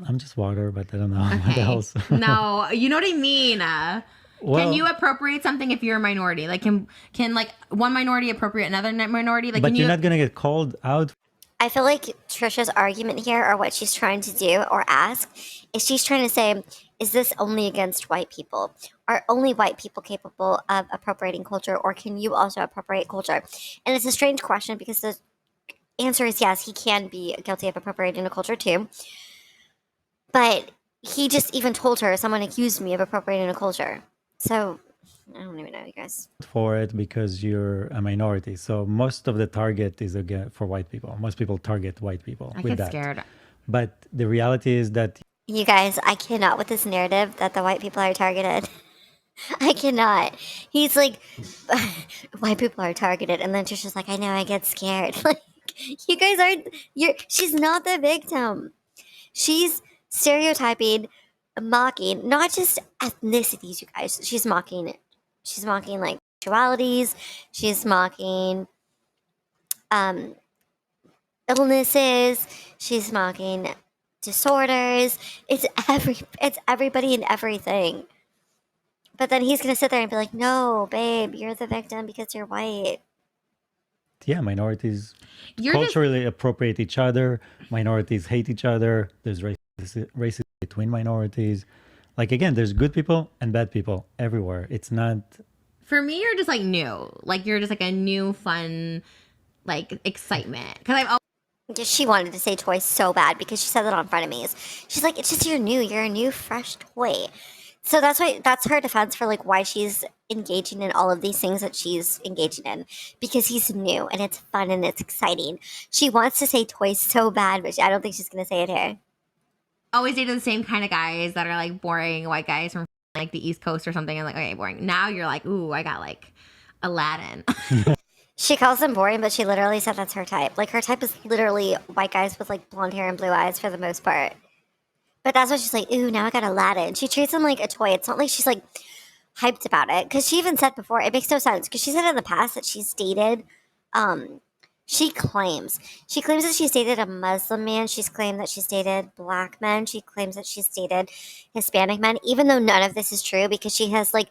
I'm just water, but I don't know what else.
No, you know what I mean.
Well,
Can you appropriate something if you're a minority? Like, can like one minority appropriate another minority? Like,
but
can
you're
you,
not gonna get called out.
I feel like Trisha's argument here, or what she's trying to do or ask, is she's trying to say, is this only against white people? Are only white people capable of appropriating culture, or can you also appropriate culture? And it's a strange question because the answer is yes, he can be guilty of appropriating a culture too. But he just even told her, someone accused me of appropriating a culture. So I don't even know, you guys.
For it because you're a minority. So most of the target is again for white people. Most people target white people
I
with
get
that.
scared.
But the reality is that
You guys, I cannot with this narrative that the white people are targeted. I cannot. He's like, white people are targeted, and then Trisha's like, I know, I get scared. Like, you guys aren't. She's not the victim. She's stereotyping, mocking not just ethnicities, you guys. She's mocking it. She's mocking like sexualities. She's mocking um illnesses. She's mocking disorders. It's everybody and everything. But then he's gonna sit there and be like, "No, babe, you're the victim because you're white."
yeah, minorities
You're just
culturally appropriate each other. Minorities hate each other. There's racism between minorities. Like again, there's good people and bad people everywhere. It's not.
for me. You're just like new. Like you're just like a new fun, like excitement. Because I've
Yeah, she wanted to say toy so bad because she said that on frenemies. She's like, "It's just you're a new, fresh toy." So that's her defense for like why she's engaging in all of these things that she's engaging in, because he's new and it's fun and it's exciting. She wants to say toy so bad, but I don't think she's gonna say it here.
always dated the same kind of guys that are like boring white guys from like the East Coast or something. And like, okay, boring. Now you're like, ooh, I got like Aladdin.
She calls them boring, but she literally said that's her type. Like her type is literally white guys with like blonde hair and blue eyes for the most part. But that's why she's like, ooh, now I got Aladdin. She treats him like a toy. It's not like she's like hyped about it. Because she even said before, it makes no sense. Because she said in the past that she's dated, um, she claims that she's dated a Muslim man. She's claimed that she's dated black men. She claims that she's dated Hispanic men, even though none of this is true because she has like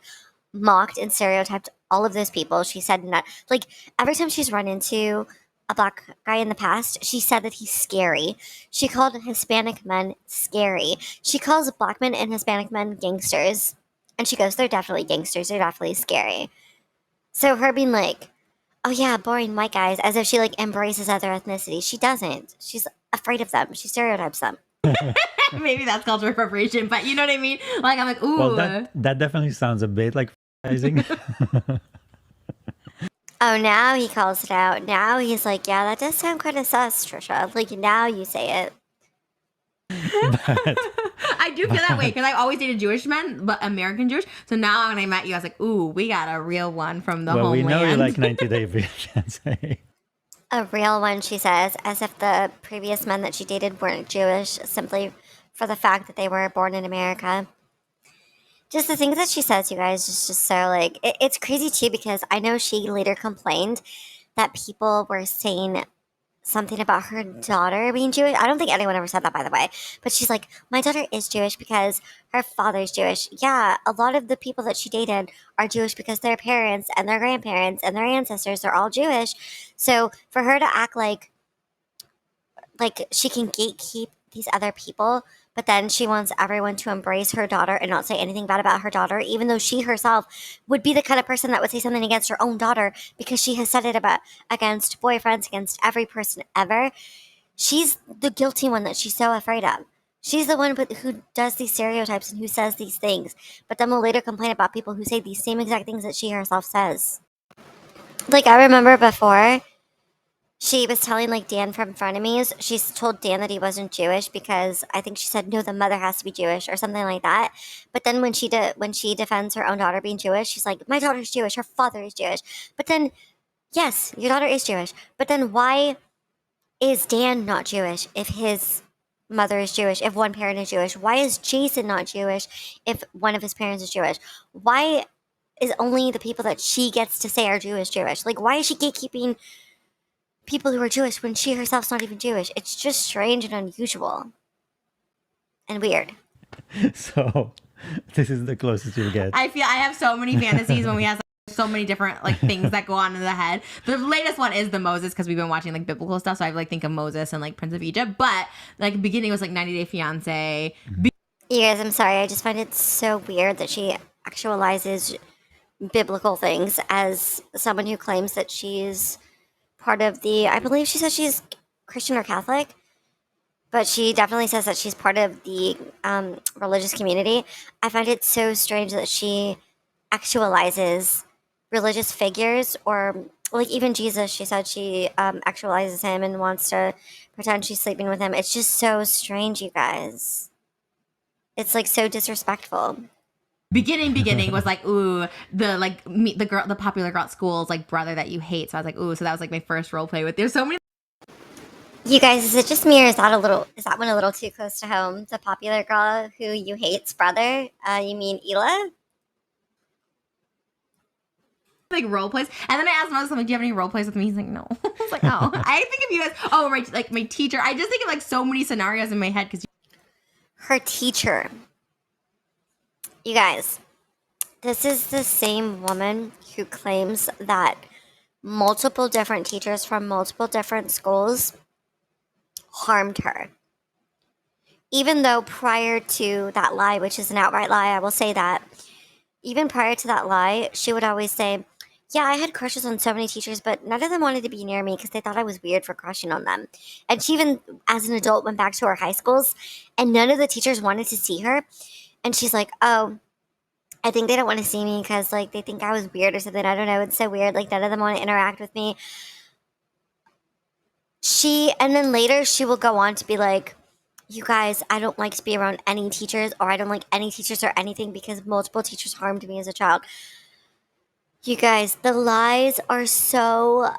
mocked and stereotyped all of those people. She said not like every time she's run into a black guy in the past, she said that he's scary. She called Hispanic men scary. She calls black men and Hispanic men gangsters. And she goes, they're definitely gangsters. They're definitely scary. So her being like, oh yeah, boring white guys, as if she like embraces other ethnicities. She doesn't. She's afraid of them. She stereotypes them.
Maybe that's cultural appropriation, but you know what I mean? Like I'm like, ooh.
Well, that definitely sounds a bit like advertising.
Oh, now he calls it out. Now he's like, yeah, that does sound kind of sus, Trisha. Like, now you say it.
But
I do feel that way because I've always dated Jewish men, but American Jewish. So now when I met you, I was like, ooh, we got a real one from the
well, we
homeland.
know you like 90 Day Fiancé.
A real one, she says, as if the previous men that she dated weren't Jewish simply for the fact that they were born in America. Just the things that she says, you guys, is just so like, it's crazy too because I know she later complained that people were saying something about her daughter being Jewish. I don't think anyone ever said that, by the way. But she's like, my daughter is Jewish because her father's Jewish. Yeah, a lot of the people that she dated are Jewish because their parents and their grandparents and their ancestors are all Jewish. So for her to act like like she can gatekeep these other people, but then she wants everyone to embrace her daughter and not say anything bad about her daughter, even though she herself would be the kind of person that would say something against her own daughter because she has said it about against boyfriends, against every person ever. She's the guilty one that she's so afraid of. She's the one who does these stereotypes and who says these things, but then will later complain about people who say these same exact things that she herself says. Like, I remember before, she was telling like Dan from Frenemies, she's told Dan that he wasn't Jewish because I think she said no, the mother has to be Jewish or something like that. But then when she defends her own daughter being Jewish, she's like, my daughter's Jewish, her father is Jewish. But then, yes, your daughter is Jewish. But then why is Dan not Jewish if his mother is Jewish? If one parent is Jewish, why is Jason not Jewish if one of his parents is Jewish? Why is only the people that she gets to say are Jewish Jewish? Like, why is she gatekeeping people who are Jewish when she herself's not even Jewish? It's just strange and unusual and weird.
So this is the closest you get.
I feel I have so many fantasies when we have so many different like things that go on in the head. The latest one is the Moses because we've been watching like biblical stuff, so I like think of Moses and like Prince of Egypt. But like beginning was like 90 Day Fiance.
You guys, I'm sorry. I just find it so weird that she actualizes biblical things as someone who claims that she's part of the, I believe she says she's Christian or Catholic, but she definitely says that she's part of the religious community. I find it so strange that she actualizes religious figures, or like even Jesus. She said she actualizes him and wants to pretend she's sleeping with him. It's just so strange, you guys. It's like so disrespectful.
Beginning was like, ooh, the like meet the girl, the popular girl at school's like brother that you hate. So I was like, ooh, so that was like my first role play with. There's so many.
You guys, is it just me or is that one a little too close to home? The popular girl who you hate's brother? You mean Ela?
Like role plays, and then I asked Moses, I'm like, "Do you have any role plays with me?" He's like, "No." I was like, "Oh." I think of you as my teacher. I just think of like so many scenarios in my head because
Her teacher. You guys, this is the same woman who claims that multiple different teachers from multiple different schools harmed her. Even though prior to that lie, which is an outright lie, I will say that, even prior to that lie, she would always say, yeah, I had crushes on so many teachers, but none of them wanted to be near me because they thought I was weird for crushing on them. And she even, as an adult, went back to her high schools, and none of the teachers wanted to see her. And she's like, oh, I think they don't want to see me because, like, they think I was weird or something. I don't know. It's so weird. Like, none of them want to interact with me. And then later she will go on to be like, you guys, I don't like to be around any teachers, or I don't like any teachers or anything because multiple teachers harmed me as a child. You guys, the lies are so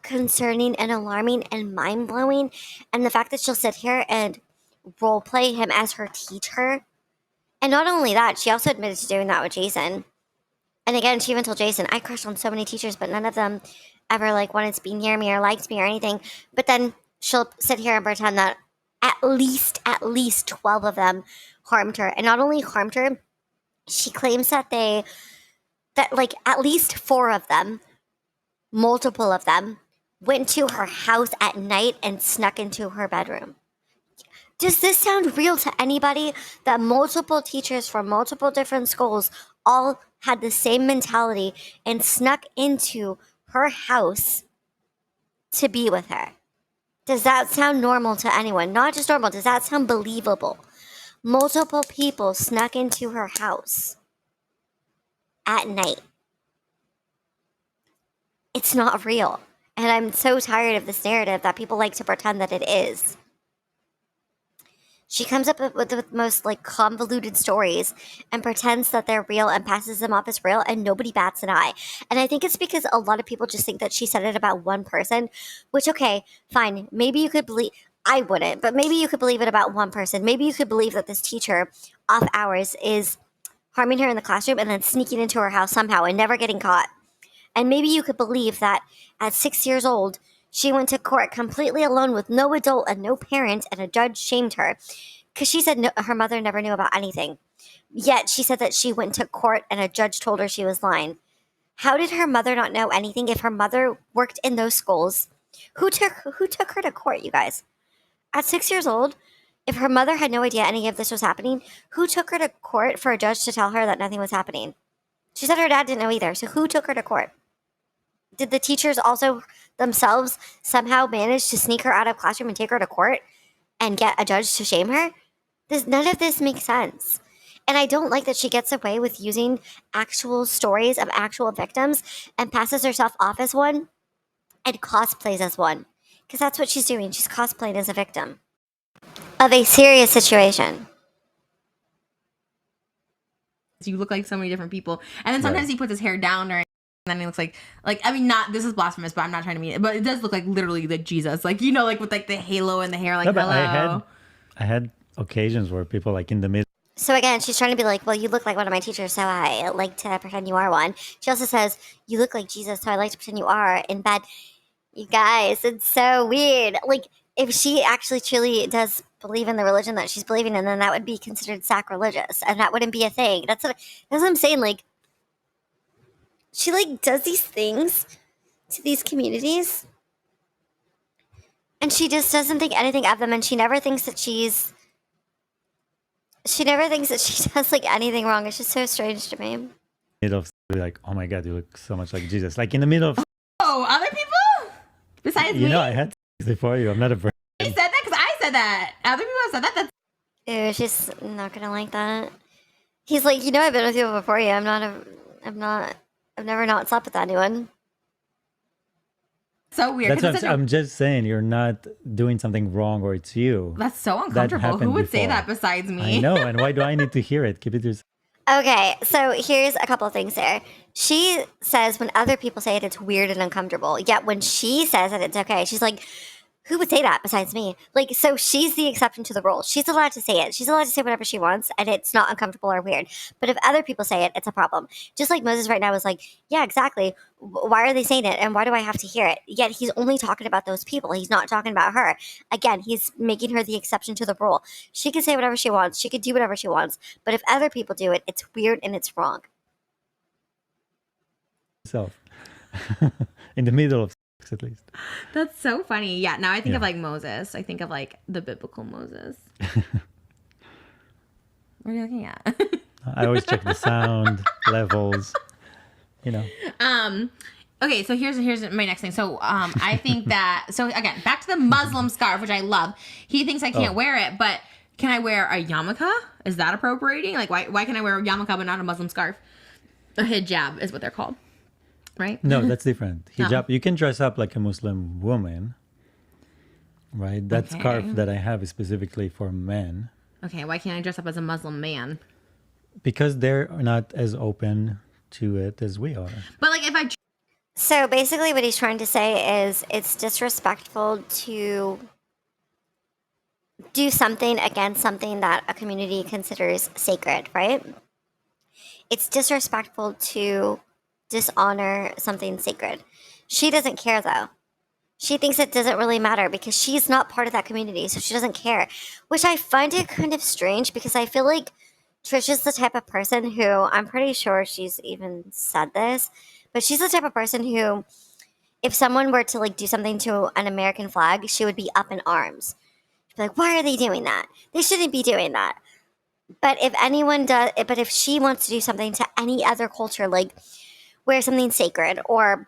concerning and alarming and mind-blowing. And the fact that she'll sit here and role play him as her teacher. And not only that, she also admitted to doing that with Jason. And again, she even told Jason, I crushed on so many teachers, but none of them ever like wanted to be near me or liked me or anything. But then she'll sit here and pretend that at least 12 of them harmed her. And not only harmed her, she claims that like at least 4 of them, multiple of them, went to her house at night and snuck into her bedroom. Does this sound real to anybody? That multiple teachers from multiple different schools all had the same mentality and snuck into her house to be with her? Does that sound normal to anyone? Not just normal, does that sound believable? Multiple people snuck into her house at night. It's not real. And I'm so tired of this narrative that people like to pretend that it is. She comes up with the most like convoluted stories and pretends that they're real and passes them off as real, and nobody bats an eye. And I think it's because a lot of people just think that she said it about one person, which, okay, fine. Maybe you could believe, I wouldn't, but maybe you could believe it about one person. Maybe you could believe that this teacher off hours is harming her in the classroom and then sneaking into her house somehow and never getting caught. And maybe you could believe that at 6 years old, she went to court completely alone with no adult and no parent, and a judge shamed her because she said her mother never knew about anything. Yet she said that she went to court and a judge told her she was lying. How did her mother not know anything if her mother worked in those schools? Who took her to court, you guys? At 6 years old, if her mother had no idea any of this was happening, who took her to court for a judge to tell her that nothing was happening? She said her dad didn't know either. So who took her to court? Did the teachers also themselves somehow manage to sneak her out of classroom and take her to court and get a judge to shame her? None of this makes sense. And I don't like that she gets away with using actual stories of actual victims and passes herself off as one and cosplays as one. Because that's what she's doing. She's cosplaying as a victim of a serious situation.
You look like so many different people. And then sometimes
Right.
he puts his hair down, or and then he looks like I mean, not, this is blasphemous, but I'm not trying to mean it, but it does look like literally like Jesus, like, you know, like with like the halo and the hair, like,
No, but
hello.
I had occasions where people like in the middle
So again, she's trying to be like, well, you look like one of my teachers, so I like to pretend you are one. She also says, you look like Jesus, so I like to pretend you are in bed. You guys, it's so weird. Like, if she actually truly does believe in the religion that she's believing in, then that would be considered sacrilegious, and that wouldn't be a thing. That's what I'm saying. Like, she like does these things to these communities, and she just doesn't think anything of them, and she never thinks that she does like anything wrong. It's just so strange to me.
of like, oh my God, you look so much like Jesus. Like in the middle of,
Oh, other people besides
you
me?
know, I had sex before you. I'm not a virgin.
He said that because I said that. Other people have said that. That's
Ew, she's not gonna like that. He's like, you know, I've been with people before you. I've never not slept with anyone.
so weird.
That's
'cause
what
it's such
I'm just saying. You're not doing something wrong, or it's you.
that's so uncomfortable. Who
happened
would say
before.
that besides me?
I know, and why do I need to hear it? Keep it to yourself.
Okay, so here's a couple of things there. She says when other people say it, it's weird and uncomfortable. Yet when she says it, it's okay. She's like, who would say that besides me? Like, so she's the exception to the rule. She's allowed to say it. She's allowed to say whatever she wants, and it's not uncomfortable or weird. But if other people say it, it's a problem. Just like Moses right now is like, yeah, exactly. Why are they saying it? And why do I have to hear it? Yet he's only talking about those people. He's not talking about her. Again, he's making her the exception to the rule. She can say whatever she wants. She can do whatever she wants. But if other people do it, it's weird and it's wrong.
In the middle of sex, at least.
That's so funny. Yeah, now I think
Yeah.
of like Moses. I think of like the biblical Moses. What are you looking at?
I always check the sound levels. You know,
Okay, so here's my next thing. So I think that, so again, back to the Muslim scarf, which I love. He thinks I can't wear it, but can I wear a yarmulke? Is that appropriating? Like, why can I wear a yarmulke but not a Muslim scarf? A hijab is what they're called, right?
no, that's different. Hijab. You can dress up like a Muslim woman, right? That
Okay.
scarf that I have is specifically for men
Okay, why can't I dress up as a Muslim man?
because they're not as open to it as we are.
But like if I
So basically, what he's trying to say is it's disrespectful to do something against something that a community considers sacred, right? It's disrespectful to dishonor something sacred. She doesn't care though. She thinks it doesn't really matter because she's not part of that community, so she doesn't care. Which I find it kind of strange because I feel like Trisha's the type of person who, I'm pretty sure she's even said this, but she's the type of person who, if someone were to like do something to an American flag, she would be up in arms. She'd be like, why are they doing that? They shouldn't be doing that. But if she wants to do something to any other culture, like wear something sacred or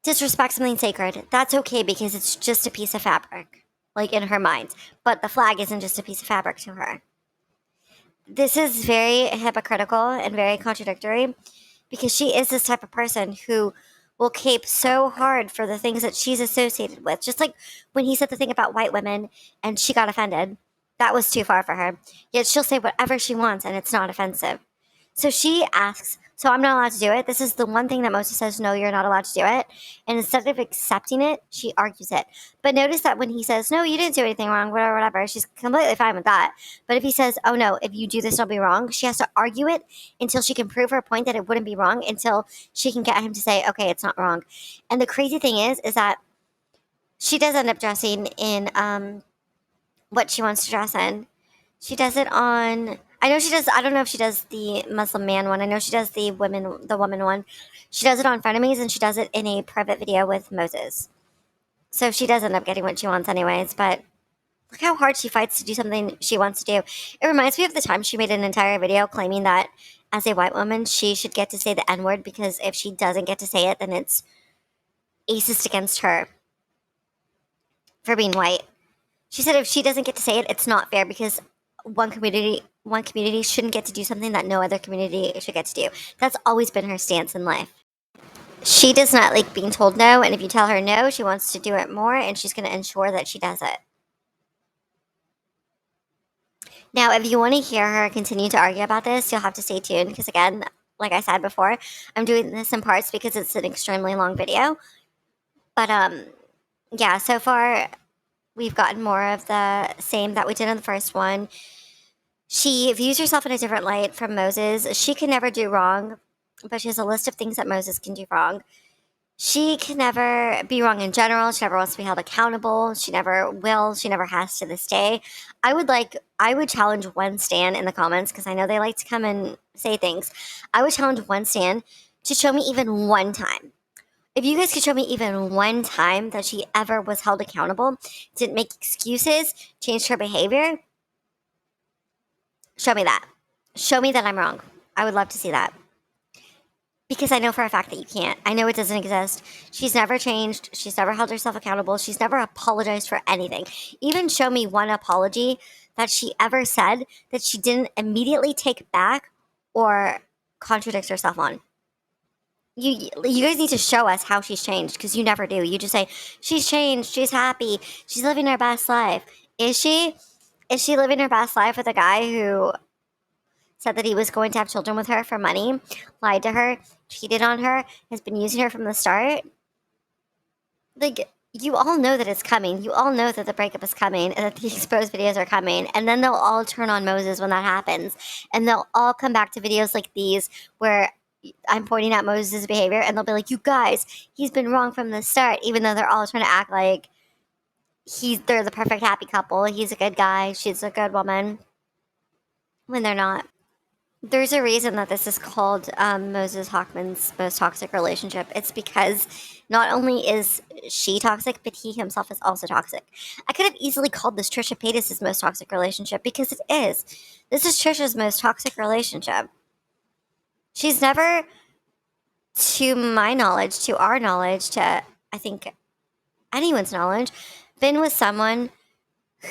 disrespect something sacred, that's okay because it's just a piece of fabric, like in her mind. But the flag isn't just a piece of fabric to her. This is very hypocritical and very contradictory because she is this type of person who will cape so hard for the things that she's associated with. Just like when he said the thing about white women and she got offended, that was too far for her. Yet she'll say whatever she wants and it's not offensive. So she asks, so I'm not allowed to do it. This is the one thing that Moses says, no, you're not allowed to do it. And instead of accepting it, she argues it. But notice that when he says, no, you didn't do anything wrong, whatever, she's completely fine with that. But if he says, oh no, if you do this, it'll be wrong, she has to argue it until she can prove her point that it wouldn't be wrong, until she can get him to say, okay, it's not wrong. And the crazy thing is that she does end up dressing in what she wants to dress in. She does it on. I know she does. I don't know if she does the Muslim man one. I know she does the woman one. She does it on Frenemies, and she does it in a private video with Moses. So she does end up getting what she wants, anyways. But Look how hard she fights to do something she wants to do. It reminds me of the time she made an entire video claiming that as a white woman, she should get to say the N word because if she doesn't get to say it, then it's racist against her for being white. She said if she doesn't get to say it, it's not fair because one community shouldn't get to do something that no other community should get to do. That's always been her stance in life. She does not like being told no, and if you tell her no, she wants to do it more, and she's going to ensure that she does it. Now, if you want to hear her continue to argue about this, you'll have to stay tuned because, again, like I said before, I'm doing this in parts because it's an extremely long video. But yeah, so far we've gotten more of the same that we did in the first one. She views herself in a different light from Moses. She can never do wrong, but she has a list of things that Moses can do wrong. She can never be wrong in general. She never wants to be held accountable. She never will. She never has to this day. I would challenge one stan in the comments because I know they like to come and say things. I would challenge one stan to show me even one time. If you guys could show me even one time that she ever was held accountable, didn't make excuses, changed her behavior, show me that. Show me that I'm wrong. I would love to see that. Because I know for a fact that you can't. I know it doesn't exist. She's never changed. She's never held herself accountable. She's never apologized for anything. Even show me one apology that she ever said that she didn't immediately take back or contradict herself on. You guys need to show us how she's changed because you never do. You just say, she's changed. She's happy. She's living her best life. Is she? Is she living her best life with a guy who said that he was going to have children with her for money, lied to her, cheated on her, has been using her from the start? Like, you all know that it's coming. You all know that the breakup is coming and that the exposed videos are coming. And then they'll all turn on Moses when that happens. And they'll all come back to videos like these where I'm pointing out Moses' behavior and they'll be like, you guys, he's been wrong from the start, even though they're all trying to act like they're the perfect happy couple. He's a good guy. She's a good woman. When they're not. There's a reason that this is called Moses Hacmon's most toxic relationship. It's because not only is she toxic, but he himself is also toxic. I could have easily called this Trisha Paytas' most toxic relationship because it is. This is Trisha's most toxic relationship. She's never, to my knowledge, to our knowledge, to I think anyone's knowledge, been with someone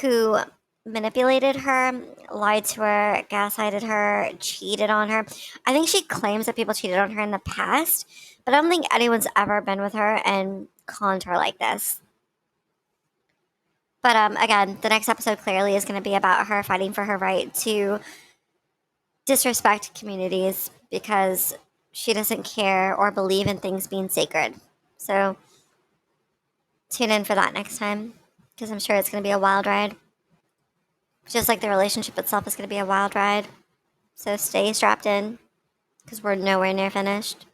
who manipulated her, lied to her, gaslighted her, cheated on her. I think she claims that people cheated on her in the past, but I don't think anyone's ever been with her and conned her like this. But again, the next episode clearly is going to be about her fighting for her right to disrespect communities because she doesn't care or believe in things being sacred. So tune in for that next time because I'm sure it's going to be a wild ride. Just like the relationship itself is going to be a wild ride. So stay strapped in because we're nowhere near finished.